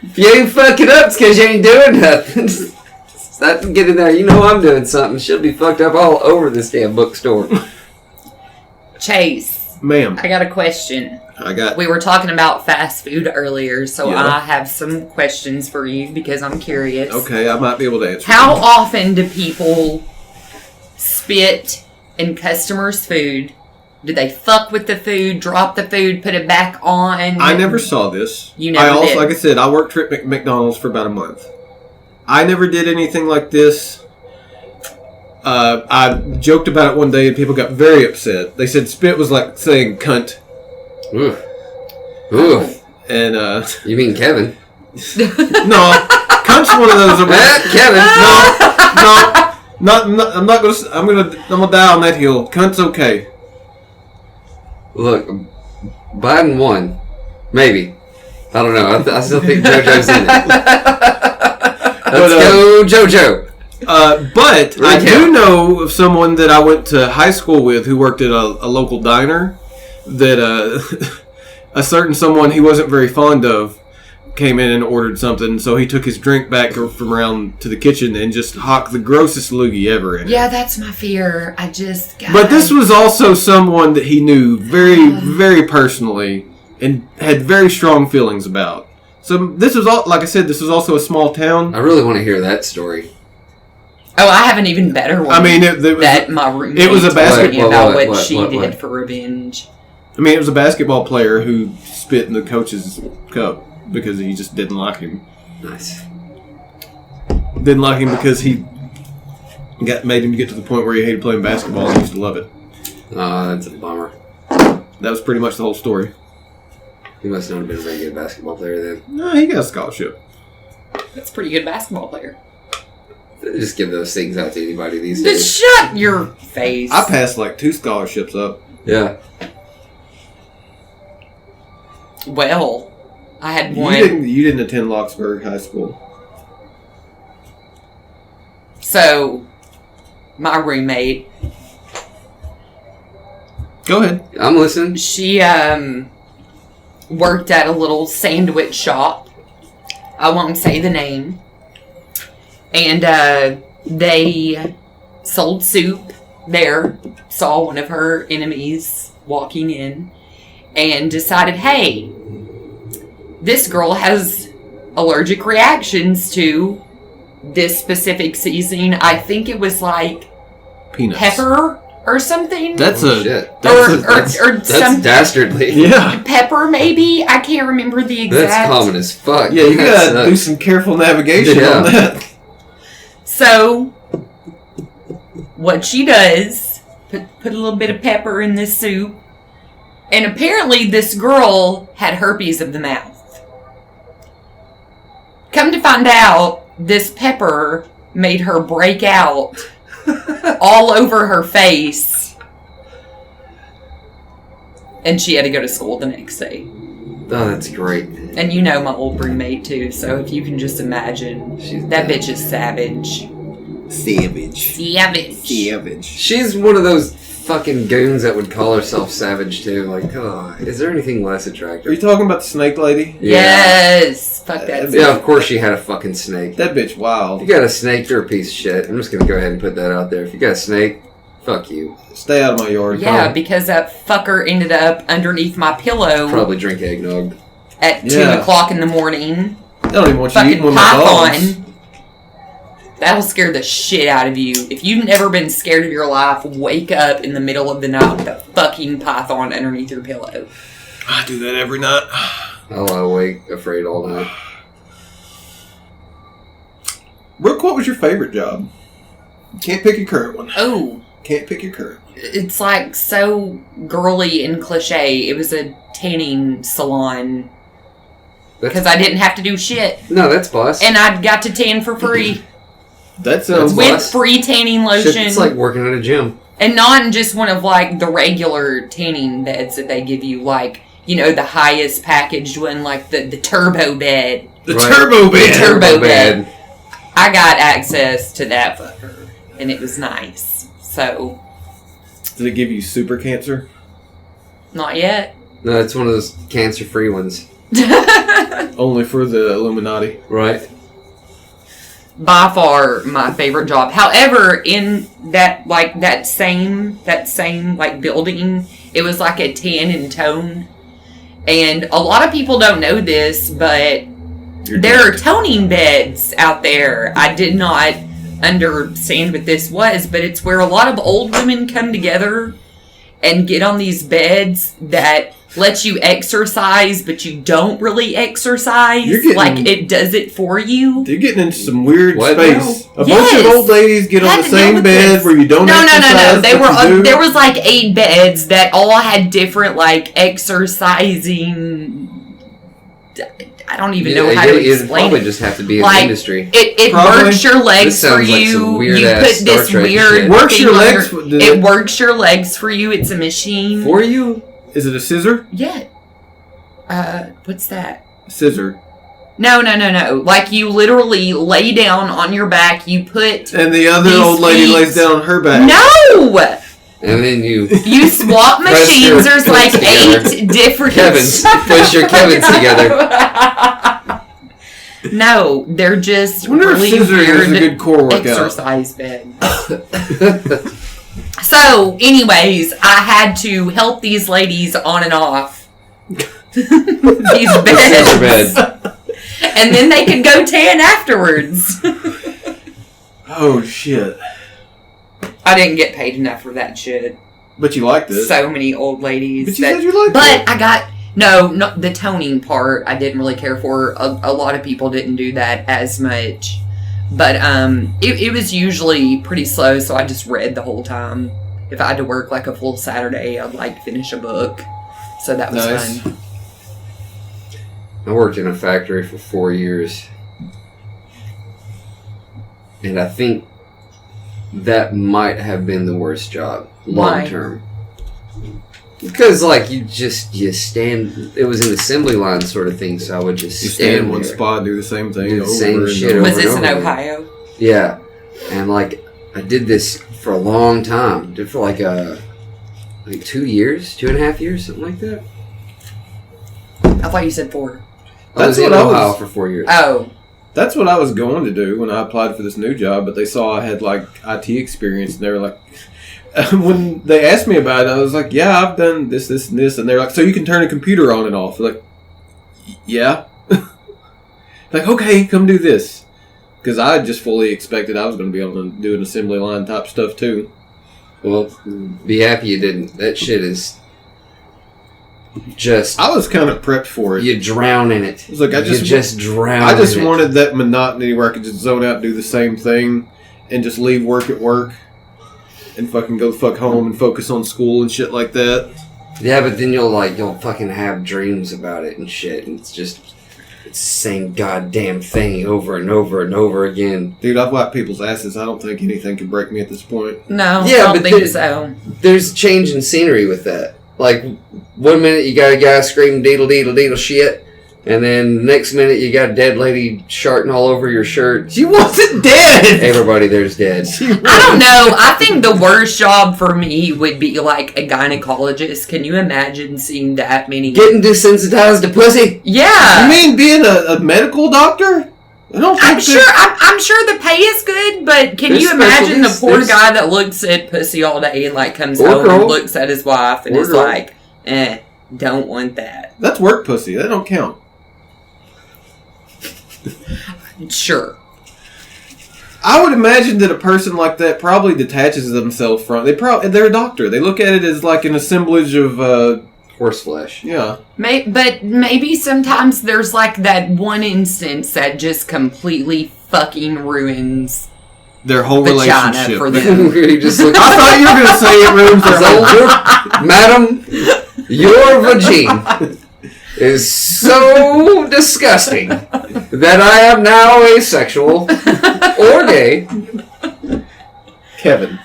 If you ain't fucking up, it's because you ain't doing nothing. Stop to get in there. You know I'm doing something. She'll be fucked up all over this damn bookstore. Chase. Ma'am. I got a question. We were talking about fast food earlier, so yeah. I have some questions for you because I'm curious. Okay, I might be able to answer. How often do people spit in customers' food? Do they fuck with the food, drop the food, put it back on? I never saw this. You never did? Like I said, I worked at McDonald's for about a month. I never did anything like this. I joked about it one day and people got very upset. They said spit was like saying cunt. Ooh. Ooh. And, you mean Kevin? No. Cunt's one of those. Kevin. No. I'm not gonna. I'm gonna die on that hill. Cunt's okay. Look, Biden won. Maybe. I don't know. I still think JoJo's in it. Let's go, JoJo. But I do know of someone that I went to high school with who worked at a local diner that a certain someone he wasn't very fond of came in and ordered something, so he took his drink back from around to the kitchen and just hocked the grossest loogie ever in it. Yeah, that's my fear. But this was also someone that he knew very, very personally and had very strong feelings about. So this was all, like I said, this was also a small town. I really want to hear that story. Oh, I have an even better one. I mean, my roommate it was a basketball about what she did for revenge. I mean, it was a basketball player who spit in the coach's cup because he just didn't like him. Nice. Didn't like him because he made him get to the point where he hated playing basketball and he used to love it. Oh, that's a bummer. That was pretty much the whole story. He must not have been a very good basketball player then. No, he got a scholarship. That's a pretty good basketball player. Just give those things out to anybody these Just days. shut your face. I passed like 2 scholarships up. Yeah. Well, I had one. You didn't attend Locksburg High School. So, my roommate, Go ahead. I'm listening. she worked at a little sandwich shop. I won't say the name. And they sold soup there. Saw one of her enemies walking in and decided, hey, this girl has allergic reactions to this specific seasoning. I think it was like Peanuts. pepper or something. That's Shit. That's That's dastardly. Yeah. pepper, maybe. I can't remember the exact. That's common as fuck. Yeah, you That gotta do sucks. some careful navigation Yeah. on that. So, what she does, put a little bit of pepper in this soup, and apparently this girl had herpes of the mouth. Come to find out, this pepper made her break out all over her face, and she had to go to school the next day. Oh, that's great. And you know my old roommate too, so if you can just imagine, that bitch is savage. Savage. She's one of those fucking goons that would call herself savage too. Like, oh, is there anything less Are attractive? you talking about the snake lady? Yes! Fuck that. Yeah, of course she had a fucking snake. That bitch If wild. you got a snake, you're a piece of shit. I'm just gonna go ahead and put that out there. If you got a snake, fuck you. Stay out of my yard. Yeah, Tom. because that fucker ended up underneath my pillow Probably drink eggnog. at 2 Yeah. o'clock in the morning. I don't even want you Fucking eating with my dogs. python. That'll scare the shit out of you. If you've never been scared of your life, wake up in the middle of the night with a fucking python underneath your pillow. I do that every night. I'll lie awake, afraid all night. Brooke, what was your favorite job? Can't pick your current one. Oh, Can't pick your current one. it's like so girly and cliche. It was a tanning salon because I didn't have to do shit. No, that's boss. And I got to tan for free That sounds With- with free tanning Shit, lotion. it's like working at a gym. And not just one of like the regular tanning beds that they give you, like, you know, the highest packaged one, like the turbo bed. the Right. turbo bed. The turbo bed. I got access to that fucker, and it was nice. So, Did it give you super cancer? not yet. No, it's one of those cancer-free ones. Only for the Illuminati. Right. By far my favorite job. However, in that same like building, it was like a tan and tone. And a lot of people don't know this, but there are toning beds out there. I did not understand what this was, but it's where a lot of old women come together and get on these beds that let you exercise, but you don't really exercise. You're getting- like, it does it for you. You're getting into some weird What? space. A bunch Yes. of old ladies get on Had the to do same with bed this. where you don't No. exercise. They but were you do. there was like 8 beds that all had different like exercising. I don't even know how to It'd explain probably it. just have to be an Like, industry. It Probably. works your legs This for sounds like you. some weird You ass put Star this Trek weird shit. Works thing your on legs your- for the- It works your legs for you. It's a machine. For you? Is it a scissor? Yeah. What's that? Scissor. No. Like, you literally lay down on your back. You put And the other These old lady feet- lays down on her back. no. And then you... You swap Press your machines. There's like together. 8 different Kevins. Push your Kevins together. No, they're just I wonder if really scissoring weird is a good core workout. exercise bed. So, anyways, I had to help these ladies on and off these Scissor beds, bed. and then they could go tan afterwards. Oh, shit. I didn't get paid enough for that shit. But you liked it. So many old ladies. But you said you liked But it. I got... No, not the toning part I didn't really care for. A lot of people didn't do that as much. But it was usually pretty slow, so I just read the whole time. If I had to work like a full Saturday, I'd like finish a book. So that was Nice. fun. I worked in a factory for 4 years. And I think that might have been the worst job long term. Because, like, you stand... It was an assembly line sort of thing, so I would just stand in one spot, do the same thing. Do the same shit. Was this in Ohio? Yeah. And, like, I did this for a long time. Did for, like 2 years? 2.5 years? Something like that. I thought you said 4. I was in Ohio for 4 years. Oh. That's what I was going to do when I applied for this new job, but they saw I had, like, IT experience, and they were like... When they asked me about it, I was like, yeah, I've done this, this, and this. And they're like, so you can turn a computer on and off. Like, yeah. Like, okay, come do this. Because I just fully expected I was going to be able to do an assembly line type stuff, too. Well, be happy you didn't. That shit is just... I was kind of prepped for it. You drown in it. It was like, I just drown I just wanted that monotony where I could just zone out and do the same thing and just leave work at work. And fucking go the fuck home and focus on school and shit like that. Yeah, but then you'll fucking have dreams about it and shit. And it's the same goddamn thing over and over and over again. Dude, I've wiped people's asses. I don't think anything can break me at this point. No, yeah, I don't think so. There's change in scenery with that. Like, 1 minute you got a guy screaming deedle deedle deedle shit. And then next minute you got a dead lady sharting all over your shirt. She wasn't dead! Everybody there's dead. I don't know. I think the worst job for me would be like a gynecologist. Can you imagine seeing that many... Getting desensitized to pussy? Yeah. You mean being a medical doctor? I don't think I'm sure the pay is good, but can you imagine the poor guy that looks at pussy all day and like comes home and looks at his wife and is like, don't want that. That's work pussy. That don't count. Sure. I would imagine that a person like that probably detaches themselves from... They're a doctor. They look at it as like an assemblage of... horse flesh. Yeah. But maybe sometimes there's like that one instance that just completely fucking ruins their whole relationship. For them. I thought you were going to say it ruins their whole... Madam, your vagina is so disgusting that I am now asexual or gay. Kevin.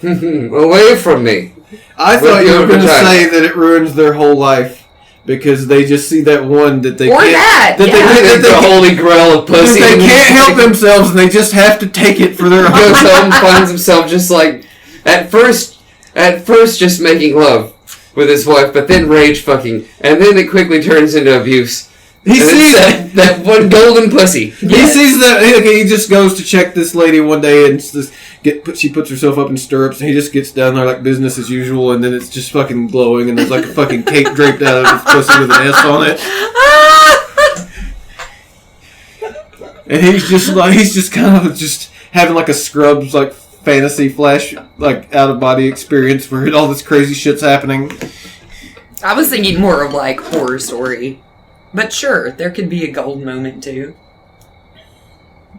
Away from me. I thought you were going to say that it ruins their whole life because they just see that one that they can't... the holy grail of pussy. They can't help themselves and they just have to take it for their own. Goes home, finds himself just like... At first just making love with his wife, but then rage fucking, and then it quickly turns into abuse. He sees that one golden pussy. He sees that he just goes to check this lady one day, and she puts herself up in stirrups, and he just gets down there like business as usual, and then it's just fucking glowing, and there's like a fucking cape draped out of his pussy with an S on it. And he's just kind of just having like a Scrubs like fantasy flash, like out of body experience where all this crazy shit's happening. I was thinking more of like Horror Story, but sure, there could be a gold moment too.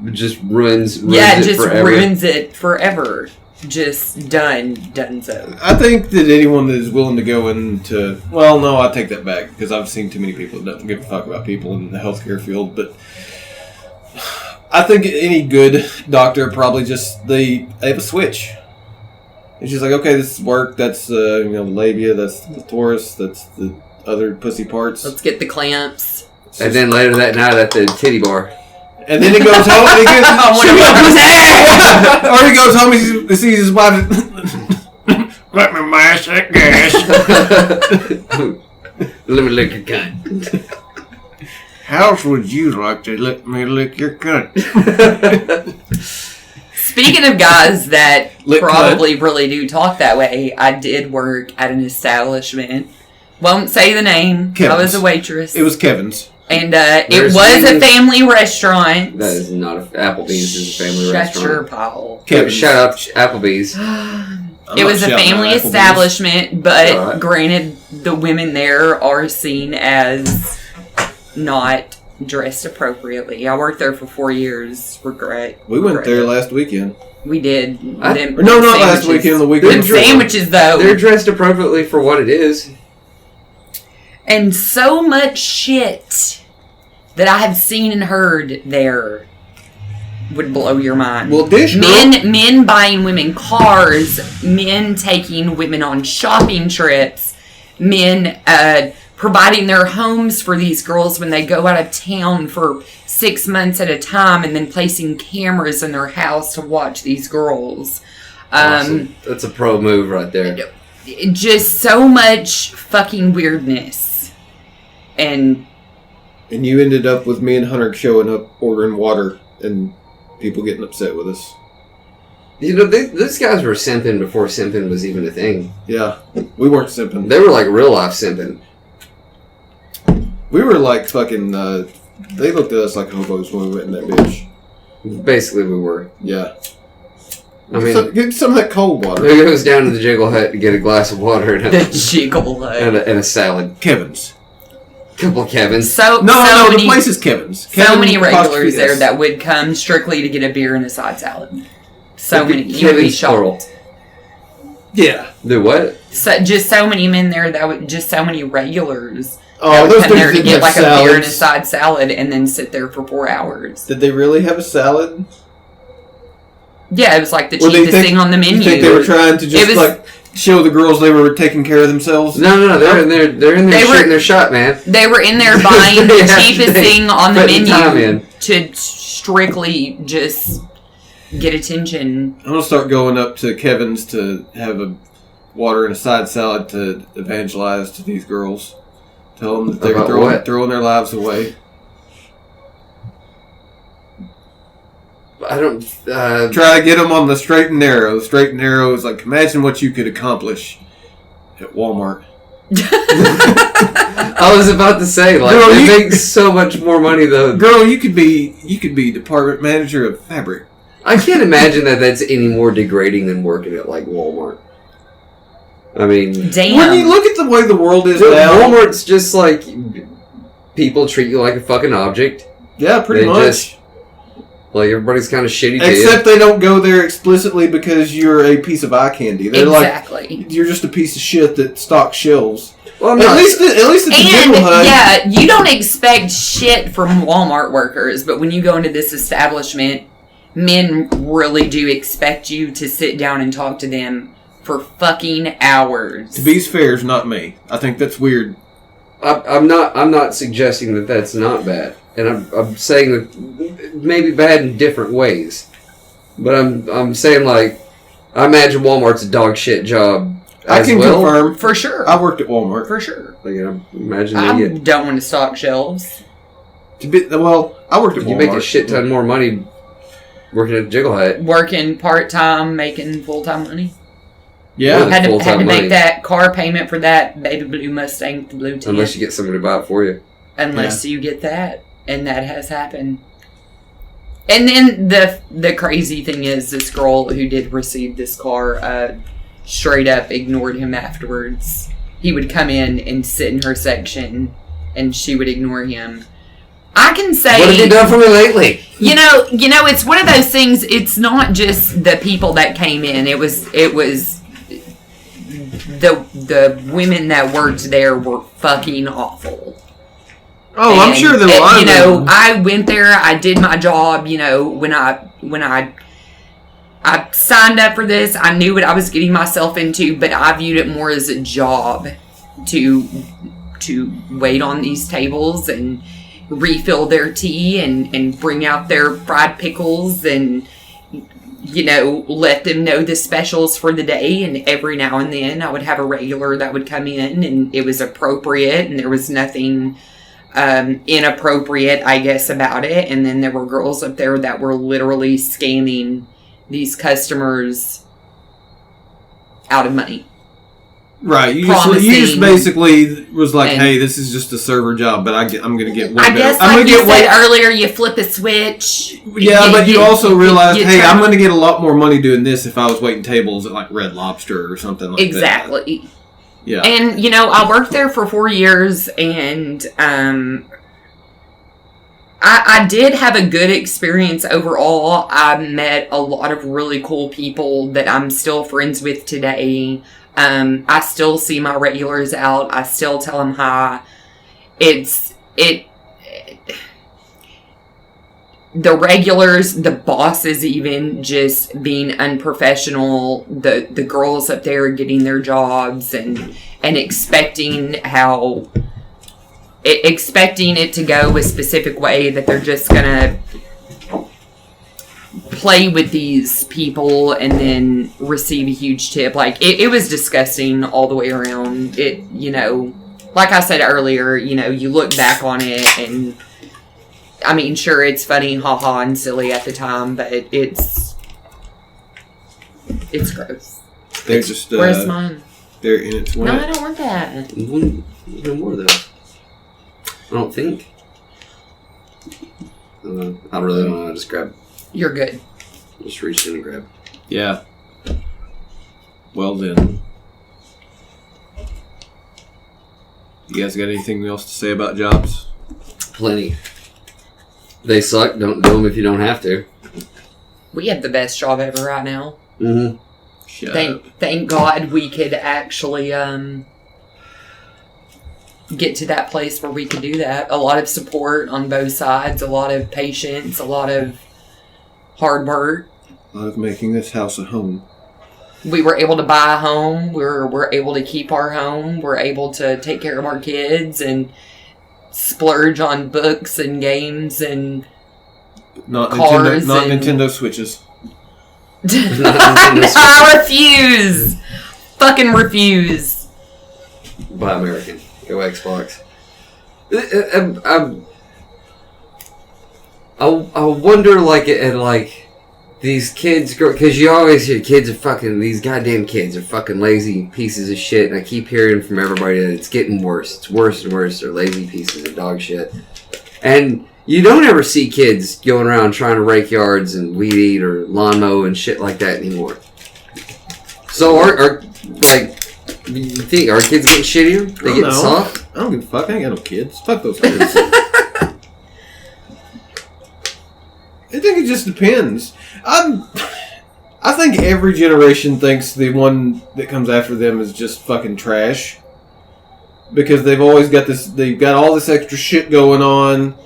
It just ruins it forever. Just done so. I think that anyone that is willing to go into... Well, no, I take that back, because I've seen too many people that don't give a fuck about people in the healthcare field, but I think any good doctor probably just... They have a switch. It's just like, okay, this is work, that's the labia, that's the torus, that's the other pussy parts. Let's get the clamps. And then later that night at the titty bar. And then he goes home and he gets... Or he goes home and he sees his wife... Let me mash that gas. Let me lick your cunt. How would you like to let me lick your cunt? Speaking of guys that probably really do talk that way, I did work at an establishment. Won't say the name. Kevin's. I was a waitress. It was Kevin's. And it was a family restaurant. That is not Applebee's is a family restaurant. Shut your pile. Shout out to Applebee's. It was a family establishment, but granted, the women there are seen as not dressed appropriately. I worked there for 4 years. Regret. We went there last weekend. We did. Not last weekend. The weekend. Them sandwiches, though. They're dressed appropriately for what it is. And so much shit that I have seen and heard there would blow your mind. Well, men buying women cars, men taking women on shopping trips, men providing their homes for these girls when they go out of town for 6 months at a time, and then placing cameras in their house to watch these girls. Awesome. That's a pro move right there. Just so much fucking weirdness. And you ended up with me and Hunter showing up, ordering water, and people getting upset with us. You know, those guys were simping before simping was even a thing. Yeah, we weren't simping. They were like real life simping. We were like fucking, they looked at us like hobos when we went in that bitch. Basically, we were. Yeah. I mean, get some of that cold water. It goes down to the Jiggle Hut to get a glass of water and the Jiggle Hut. And a salad. Kevin's. Couple of Kevin's. The place is Kevin's. So many regulars there that would come strictly to get a beer and a side salad. So many. Kevin's plural. Yeah. Do what? Just so many men there that would, just so many regulars. Oh, those come there to get like salads. A beer and a side salad and then sit there for 4 hours. Did they really have a salad? Yeah, it was like the cheapest thing on the menu. You think they were trying to just show the girls they were taking care of themselves? No, they're in there. They're in there shooting their shot, man. They were in there buying the cheapest thing on the menu to strictly just get attention. I'm gonna start going up to Kevin's to have a water and a side salad to evangelize to these girls. Tell them that they're throwing their lives away. I don't... Try to get them on the straight and narrow. Straight and narrow is like, imagine what you could accomplish at Walmart. I was about to say, like, girl, they make so much more money, though. Girl, you could be department manager of fabric. I can't imagine that that's any more degrading than working at, like, Walmart. I mean... Damn. When you look at the way the world is now... Walmart's just, like, people treat you like a fucking object. Yeah, pretty much. Like, everybody's kind of shitty to you. Except they don't go there explicitly because you're a piece of eye candy. They're exactly. Like, you're just a piece of shit that stocks shelves. Well, at least it's a Jiggle Hut. Yeah, you don't expect shit from Walmart workers, but when you go into this establishment, men really do expect you to sit down and talk to them for fucking hours. To be fair, is not me. I think that's weird. I'm not suggesting that that's not bad. And I'm saying that maybe bad in different ways. But I'm saying, like, I imagine Walmart's a dog shit job. I can confirm. For sure. I worked at Walmart. For sure. Like, you know, imagine I don't want to stock shelves. I worked at Walmart. You make a shit ton more money working at Jiggle Hut. Working part-time, making full-time money. Yeah. Had to make that car payment for that baby blue Mustang with the blue tint. Unless you get somebody to buy it for you. Unless you get that. And that has happened. And then the crazy thing is, this girl who did receive this car straight up ignored him afterwards. He would come in and sit in her section, and she would ignore him. I can say... What have you done for me lately? You know, it's one of those things. It's not just the people that came in. It was the women that worked there were fucking awful. Oh, I'm sure there were. You know, I went there. I did my job. You know, when I signed up for this, I knew what I was getting myself into, but I viewed it more as a job to wait on these tables and refill their tea and bring out their fried pickles and, you know, let them know the specials for the day. And every now and then I would have a regular that would come in, and it was appropriate, and there was nothing inappropriate, I guess, about it. And then there were girls up there that were literally scamming these customers out of money. Right, you just basically was like, hey, this is just a server job, but I'm going to get way I guess, like you said earlier, you flip a switch. Yeah, but you also realize, hey, I'm going to get a lot more money doing this if I was waiting tables at, like, Red Lobster or something like that. Exactly. Yeah. And, you know, I worked there for 4 years, and I did have a good experience overall. I met a lot of really cool people that I'm still friends with today. I still see my regulars out. I still tell them hi. the regulars, the bosses even, just being unprofessional, the girls up there getting their jobs and expecting it to go a specific way, that they're just gonna play with these people and then receive a huge tip. Like, it was disgusting all the way around. It, like I said earlier, you look back on it and, I mean, sure, it's funny, haha, and silly at the time, but it's gross. They're just, where's mine? They're in its way. No, I don't want that. No more, though. I don't think. I really don't know. I just grab. You're good. Just reach in and grab. Yeah. Well then. You guys got anything else to say about jobs? Plenty. They suck. Don't do them if you don't have to. We have the best job ever right now. Mm-hmm. Thank God we could actually get to that place where we could do that. A lot of support on both sides, a lot of patience, a lot of hard work. A lot of making this house a home. We were able to buy a home. We're able to keep our home. We're able to take care of our kids and splurge on books and games and cars. Not Nintendo Switches. I refuse. Fucking refuse. Buy American. Go Xbox. I wonder, these kids, because you always hear these goddamn kids are fucking lazy pieces of shit, and I keep hearing from everybody that it's getting worse. It's worse and worse. They're lazy pieces of dog shit. And you don't ever see kids going around trying to rake yards and weed eat or lawn mow and shit like that anymore. So you think our kids getting shittier? They getting soft? I don't give a fuck. I ain't got no kids. Fuck those kids. I think it just depends. I think every generation thinks the one that comes after them is just fucking trash. Because they've always got they've got all this extra shit going on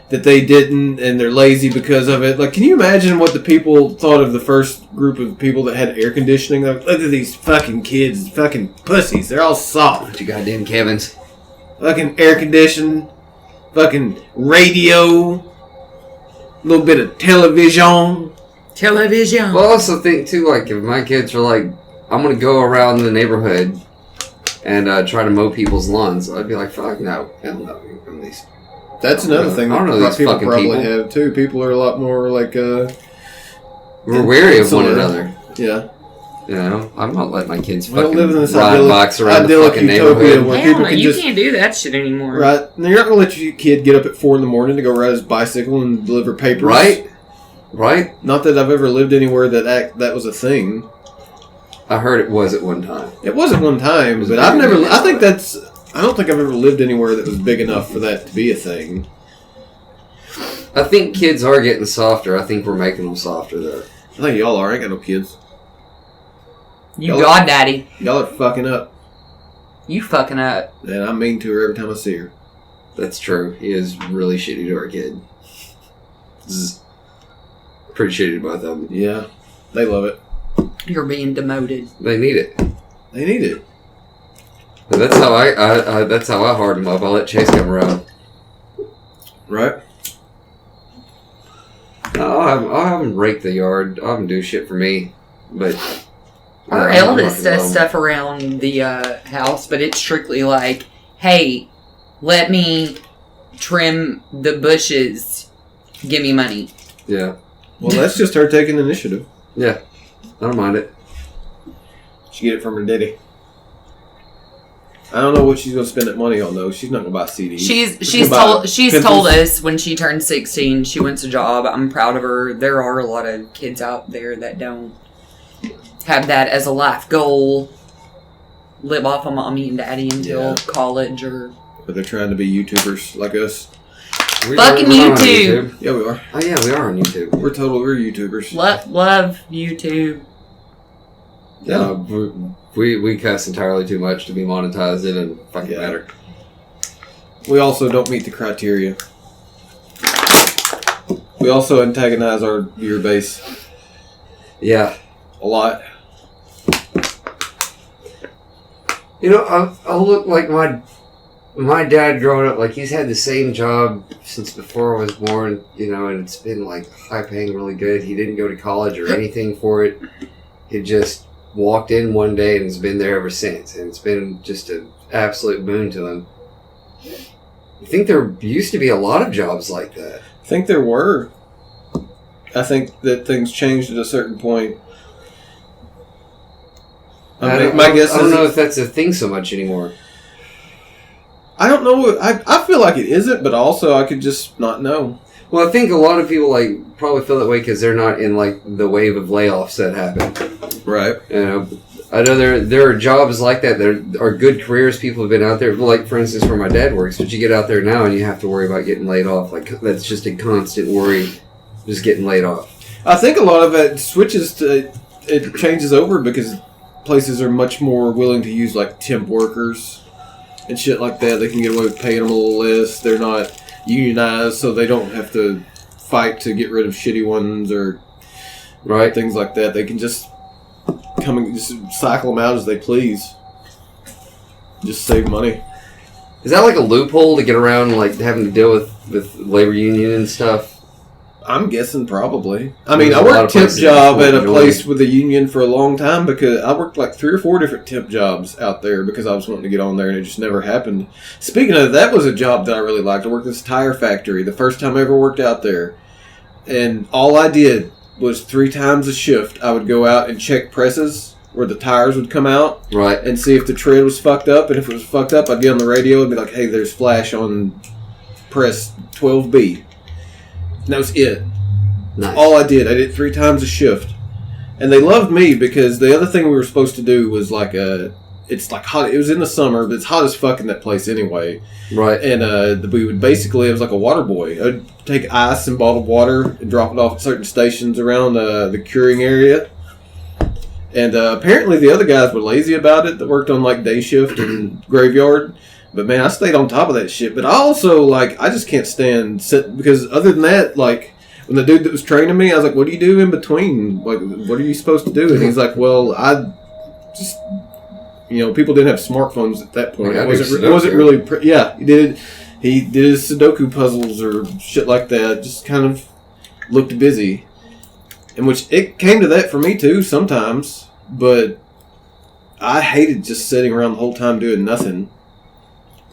that they didn't, and they're lazy because of it. Like, can you imagine what the people thought of the first group of people that had air conditioning? Like, look at these fucking kids, fucking pussies. They're all soft. You goddamn Kevins. Fucking air conditioning, fucking radio, a little bit of television. Television. Well, I also think, too, if my kids are like, I'm going to go around the neighborhood and try to mow people's lawns, I'd be like, fuck no. Hell no. That's another thing I don't know that these people fucking probably people. have, too. People are a lot more, we're wary of one another. Yeah. I'm not letting my kids We don't fucking live in this ride box around the fucking neighborhood. where Hell people no, can you just... can't do that shit anymore. Right. You're not going to let your kid get up at 4 a.m. to go ride his bicycle and deliver papers. Right? Not that I've ever lived anywhere that was a thing. I heard it was at one time. It was at one time, but I don't think I've ever lived anywhere that was big enough for that to be a thing. I think kids are getting softer. I think we're making them softer, though. I think y'all are. I ain't got no kids. You god daddy. Y'all are fucking up. You fucking up. And I'm mean to her every time I see her. That's true. He is really shitty to our kid. Pretty shitty to both of them. Yeah. They love it. You're being demoted. They need it. They need it. But that's how I hard them up. I let Chace come around. Right? I'll have him rake the yard. I'll have him do shit for me. But our eldest does stuff around the house, but it's strictly like, hey, let me trim the bushes. Give me money. Yeah. Well, that's just her taking initiative. Yeah. I don't mind it. She get it from her daddy. I don't know what she's going to spend that money on, though. She's not going to buy CDs. She's told us when she turned 16 she wants a job. I'm proud of her. There are a lot of kids out there that don't have that as a life goal. Live off of mommy and daddy until college or... But they're trying to be YouTubers like us. Fucking YouTube. Yeah, we are. Oh, yeah, we are on YouTube. We're YouTubers. Love YouTube. Yeah. We cuss entirely too much to be monetized. It doesn't fucking matter. We also don't meet the criteria. We also antagonize our viewer base. Yeah. A lot. You know, I look like my dad growing up, like he's had the same job since before I was born, you know, and it's been like high paying, really good. He didn't go to college or anything for it. He just walked in one day and has been there ever since. And it's been just an absolute boon to him. I think there used to be a lot of jobs like that. I think there were. I think that things changed at a certain point. I don't know if that's a thing so much anymore. I don't know. I feel like it isn't, but also I could just not know. Well, I think a lot of people like probably feel that way because they're not in like the wave of layoffs that happen. Right. You know, I know there are jobs like that. There are good careers. People have been out there. Like for instance, where my dad works, but you get out there now and you have to worry about getting laid off. Like that's just a constant worry, just getting laid off. I think a lot of it switches to it changes over because places are much more willing to use like temp workers and shit like that. They can get away with paying them a little less. They're not unionized, so they don't have to fight to get rid of shitty ones or things like that. They can just come and just cycle them out as they please. Just save money. Is that like a loophole to get around like having to deal with labor union and stuff? I'm guessing probably. I mean, I worked a temp job at a place with a union for a long time because I worked like 3 or 4 different temp jobs out there because I was wanting to get on there and it just never happened. Speaking of, that was a job that I really liked. I worked at this tire factory the first time I ever worked out there. And all I did was 3 times a shift. I would go out and check presses where the tires would come out. Right. And see if the tread was fucked up. And if it was fucked up, I'd get on the radio and be like, hey, there's flash on press 12B. And that was it. Nice. All I did. I did 3 times a shift. And they loved me because the other thing we were supposed to do was like it's like hot. It was in the summer, but it's hot as fuck in that place anyway. Right. And we would basically, it was like a water boy. I'd take ice and bottled water and drop it off at certain stations around the curing area. And apparently the other guys were lazy about it that worked on like day shift and graveyard. But man, I stayed on top of that shit. But I also I just can't stand because other than that, like when the dude that was training me, I was like, "What do you do in between? Like, what are you supposed to do?" And he's like, "Well, I just, people didn't have smartphones at that point. It wasn't really. He did his Sudoku puzzles or shit like that. Just kind of looked busy, in which it came to that for me too sometimes. But I hated just sitting around the whole time doing nothing."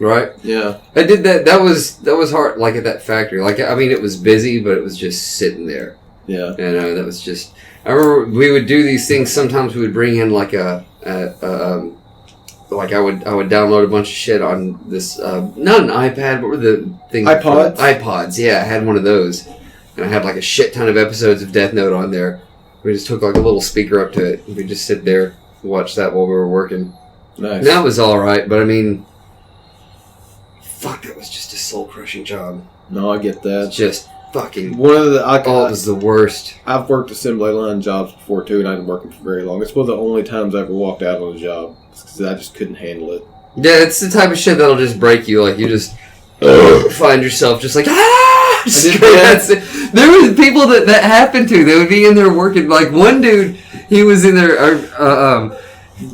Right. Yeah. I did that. That was hard. Like at that factory. Like I mean, it was busy, but it was just sitting there. Yeah. And that was just. I remember we would do these things. Sometimes we would bring in like like I would download a bunch of shit on this. Not an iPad. What were the things? iPods. Yeah, I had one of those, and I had like a shit ton of episodes of Death Note on there. We just took like a little speaker up to it. And we just sit there and watch that while we were working. Nice. And that was all right, but I mean. Fuck, that was just a soul-crushing job. No, I get that. Just fucking... One of the... it was the worst. I've worked assembly line jobs before, too, and I've been working for very long. It's one of the only times I ever walked out on a job, because I just couldn't handle it. Yeah, it's the type of shit that'll just break you. Like, you just find yourself just like, There was people that happened to. They would be in there working. Like, one dude, he was in there,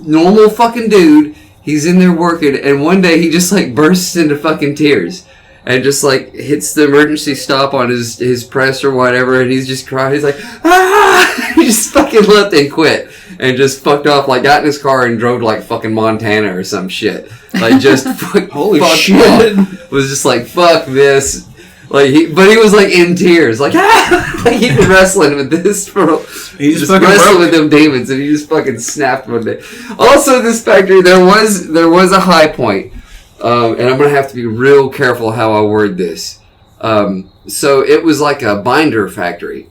normal fucking dude. He's in there working, and one day he just, like, bursts into fucking tears. And just, like, hits the emergency stop on his press or whatever, and he's just crying. He's like, ah! He just fucking left and quit. And just fucked off, like, got in his car and drove to, like, fucking Montana or some shit. Like, just holy shit. Off. Was just like, fuck this. Like, but he was, like, in tears. Like, ah! Like, he'd been wrestling with this for... He just wrestled with them demons, and he just fucking snapped one day. Also, this factory, there was a high point. And I'm going to have to be real careful how I word this. So, it was like a binder factory.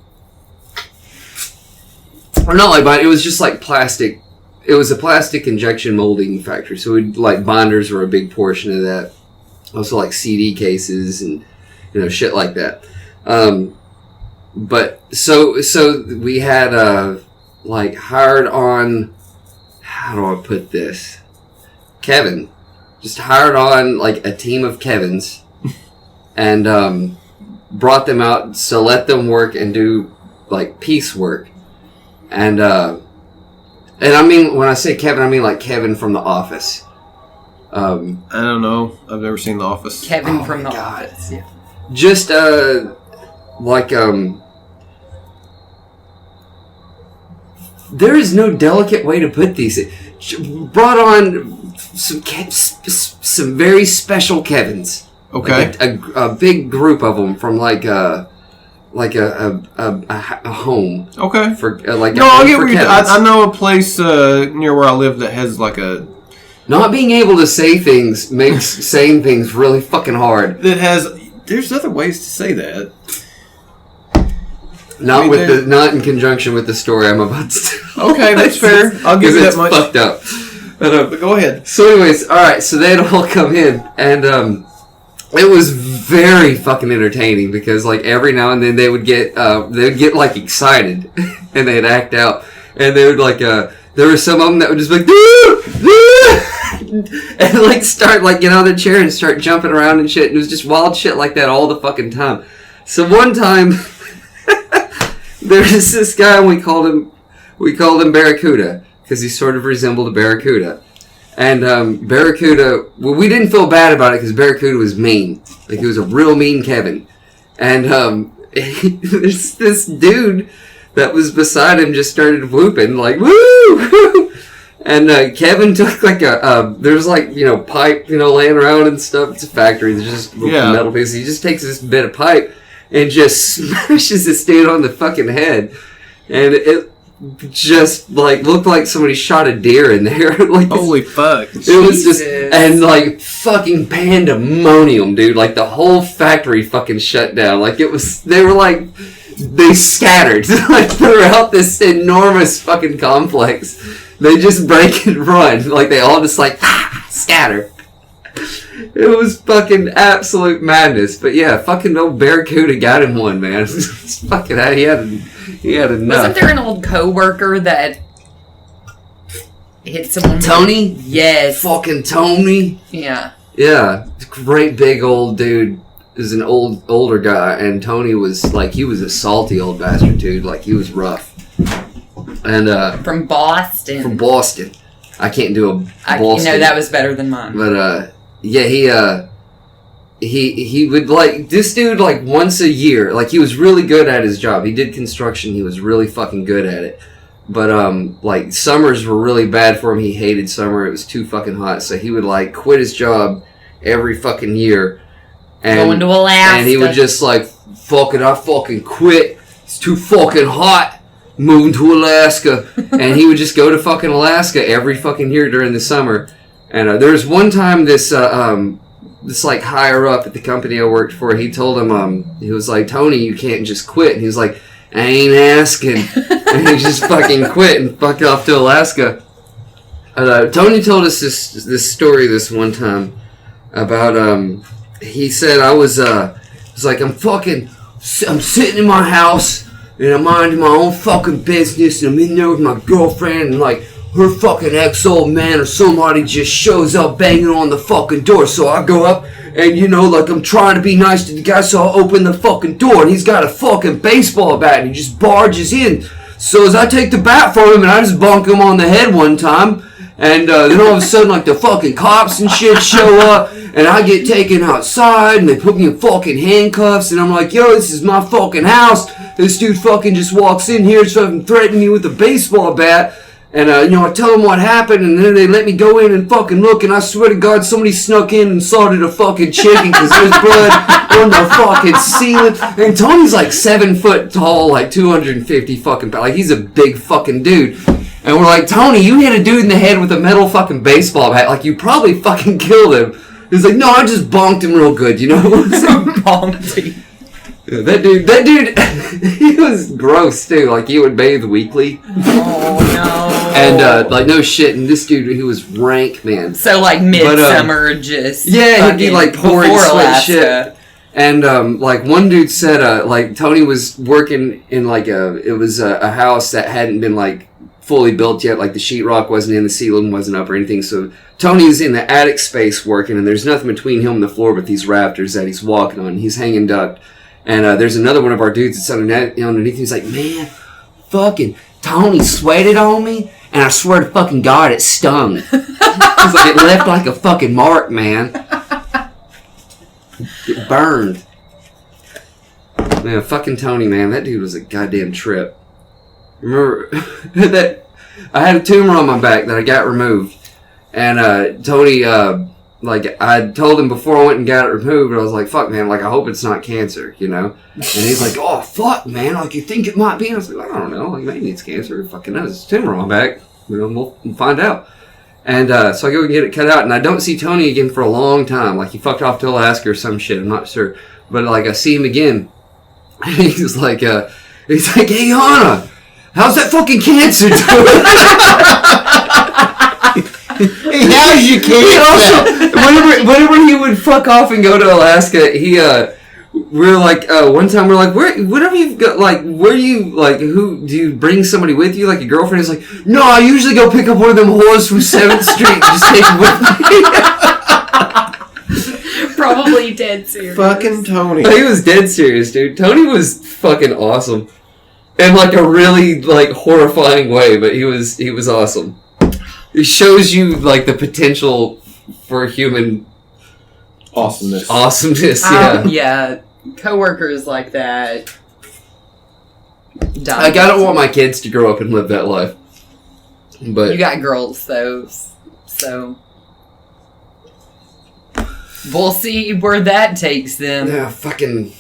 Or not like binder, it was just like plastic. It was a plastic injection molding factory. So, like, binders were a big portion of that. Also, like, CD cases and... shit like that. But so we had like hired on, how do I put this? Kevin. Just hired on like a team of Kevins. And brought them out to let them work and do like piecework. And I mean, when I say Kevin, I mean like Kevin from The Office. I don't know. I've never seen The Office. Kevin from The Office. Yeah. Just there is no delicate way to put these. Brought on some very special Kevins. Okay. Like a big group of them from like a home. Okay. For I'll get where I know a place near where I live that has like a. Not being able to say things makes saying things really fucking hard. There's other ways to say that. Not in conjunction with the story I'm about to tell. Okay, that's fair. I'll give you that much. Fucked up. But go ahead. So anyways, alright, so they'd all come in, and it was very fucking entertaining, because like every now and then they would get like excited, and they'd act out, and they would like, there were some of them that would just be like, and like start like get out of their chair and start jumping around and shit, and it was just wild shit like that all the fucking time. So one time, there was this guy, and we called him Barracuda, because he sort of resembled a barracuda. And Barracuda, well, we didn't feel bad about it because Barracuda was mean. Like, he was a real mean Kevin. And there's this dude that was beside him just started whooping, like, woo! And Kevin took like there's like, pipe, laying around and stuff. It's a factory. There's just metal pieces. He just takes this bit of pipe and just smashes this dude on the fucking head. And it just like looked like somebody shot a deer in there. Like, holy fuck. It was just, and like fucking pandemonium, dude. Like the whole factory fucking shut down. Like they scattered like throughout this enormous fucking complex. They just break and run. Like they all just like scatter. It was fucking absolute madness. But yeah, fucking old Barracuda got him one, man. Fucking he had enough. Wasn't there an old coworker that hit someone? Tony? Yes. Fucking Tony? Yeah. Yeah. Great big old dude. Is an older guy, and Tony was like, he was a salty old bastard, dude. Like, he was rough. And from Boston. From Boston. I can't do a Boston. That was better than mine. But yeah, he would like this dude like once a year. Like, he was really good at his job. He did construction. He was really fucking good at it. But like summers were really bad for him. He hated summer. It was too fucking hot. So he would like quit his job every fucking year. And, going to Alaska. And he would just like, fuck it, I fucking quit. It's too fucking hot. Moving to Alaska. And he would just go to fucking Alaska every fucking year during the summer. And there was one time this like higher up at the company I worked for, he told him, he was like, Tony, you can't just quit. And he was like, I ain't asking. And he just fucking quit and fucked off to Alaska. Tony told us this story this one time about, he said, I was like, I'm sitting in my house, and I'm minding my own fucking business, and I'm in there with my girlfriend, and like, her fucking ex-old man or somebody just shows up banging on the fucking door. So I go up, and like, I'm trying to be nice to the guy, so I open the fucking door, and he's got a fucking baseball bat, and he just barges in. So as I take the bat from him, and I just bonk him on the head one time, and then all of a sudden, like, the fucking cops and shit show up, and I get taken outside, and they put me in fucking handcuffs, and I'm like, yo, this is my fucking house. This dude fucking just walks in here, fucking threatening me with a baseball bat, and, I tell them what happened, and then they let me go in and fucking look, and I swear to God, somebody snuck in and slaughtered a fucking chicken, because there's blood on the fucking ceiling, and Tony's like 7 foot tall, like 250 fucking pounds, like, he's a big fucking dude. And we're like, Tony, you hit a dude in the head with a metal fucking baseball bat. Like, you probably fucking killed him. He's like, no, I just bonked him real good, Bonked him. That dude, he was gross, too. Like, he would bathe weekly. Oh, no. And, like, no shit. And this dude, he was rank, man. So, like, midsummer, just... Yeah, he'd be, like, pouring sweat shit. And, like, one dude said, like, Tony was working in, like, a house that hadn't been, like, fully built yet, like the sheetrock wasn't in, the ceiling wasn't up or anything, so Tony's in the attic space working, and there's nothing between him and the floor but these rafters that he's walking on. He's hanging ducked, And there's another one of our dudes that's underneath. He's like, man, fucking Tony sweated on me, and I swear to fucking God, it stung. He's like, it left like a fucking mark, man. It burned. Man, fucking Tony, man, that dude was a goddamn trip. Remember that I had a tumor on my back that I got removed, and Tony, like I told him before I went and got it removed, I was like, "Fuck, man, like I hope it's not cancer," you know. And he's like, "Oh, fuck, man, like you think it might be?" And I was like, "I don't know, like maybe it's cancer. Who fucking knows? It's a tumor on my back. You know, we'll find out." And so I go and get it cut out, and I don't see Tony again for a long time. Like he fucked off to Alaska or some shit. I'm not sure, but like I see him again. He's like, "Hey, Anna, how's that fucking cancer doing?" Hey, how's your cancer? Whenever he would fuck off and go to Alaska, we're like, one time we're like, whatever you've got, like, where you, like, who, do you bring somebody with you, like a girlfriend? He's like, no, I usually go pick up one of them whores from 7th Street and just take them with me. Probably dead serious. Fucking Tony. He was dead serious, dude. Tony was fucking awesome. In, like, a really, like, horrifying way, but he was awesome. It shows you, like, the potential for human awesomeness. Yeah. Yeah. Coworkers like that. I don't want my kids to grow up and live that life. But you got girls, though, so we'll see where that takes them. Yeah, fucking.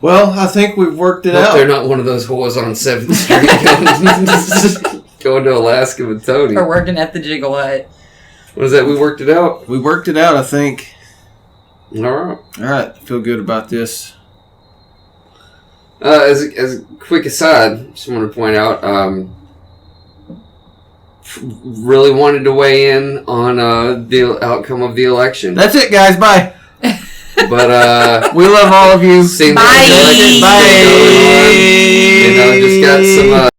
Well, I think we've worked it out. They're not one of those whores on 7th Street going to Alaska with Tony. Or working at the Jiggle Hut. What is that? We worked it out? We worked it out, I think. Alright. Alright, feel good about this. As a quick aside, just want to point out, really wanted to weigh in on the outcome of the election. That's it, guys. Bye. But we love all of you. Bye. Bye. You know, just got some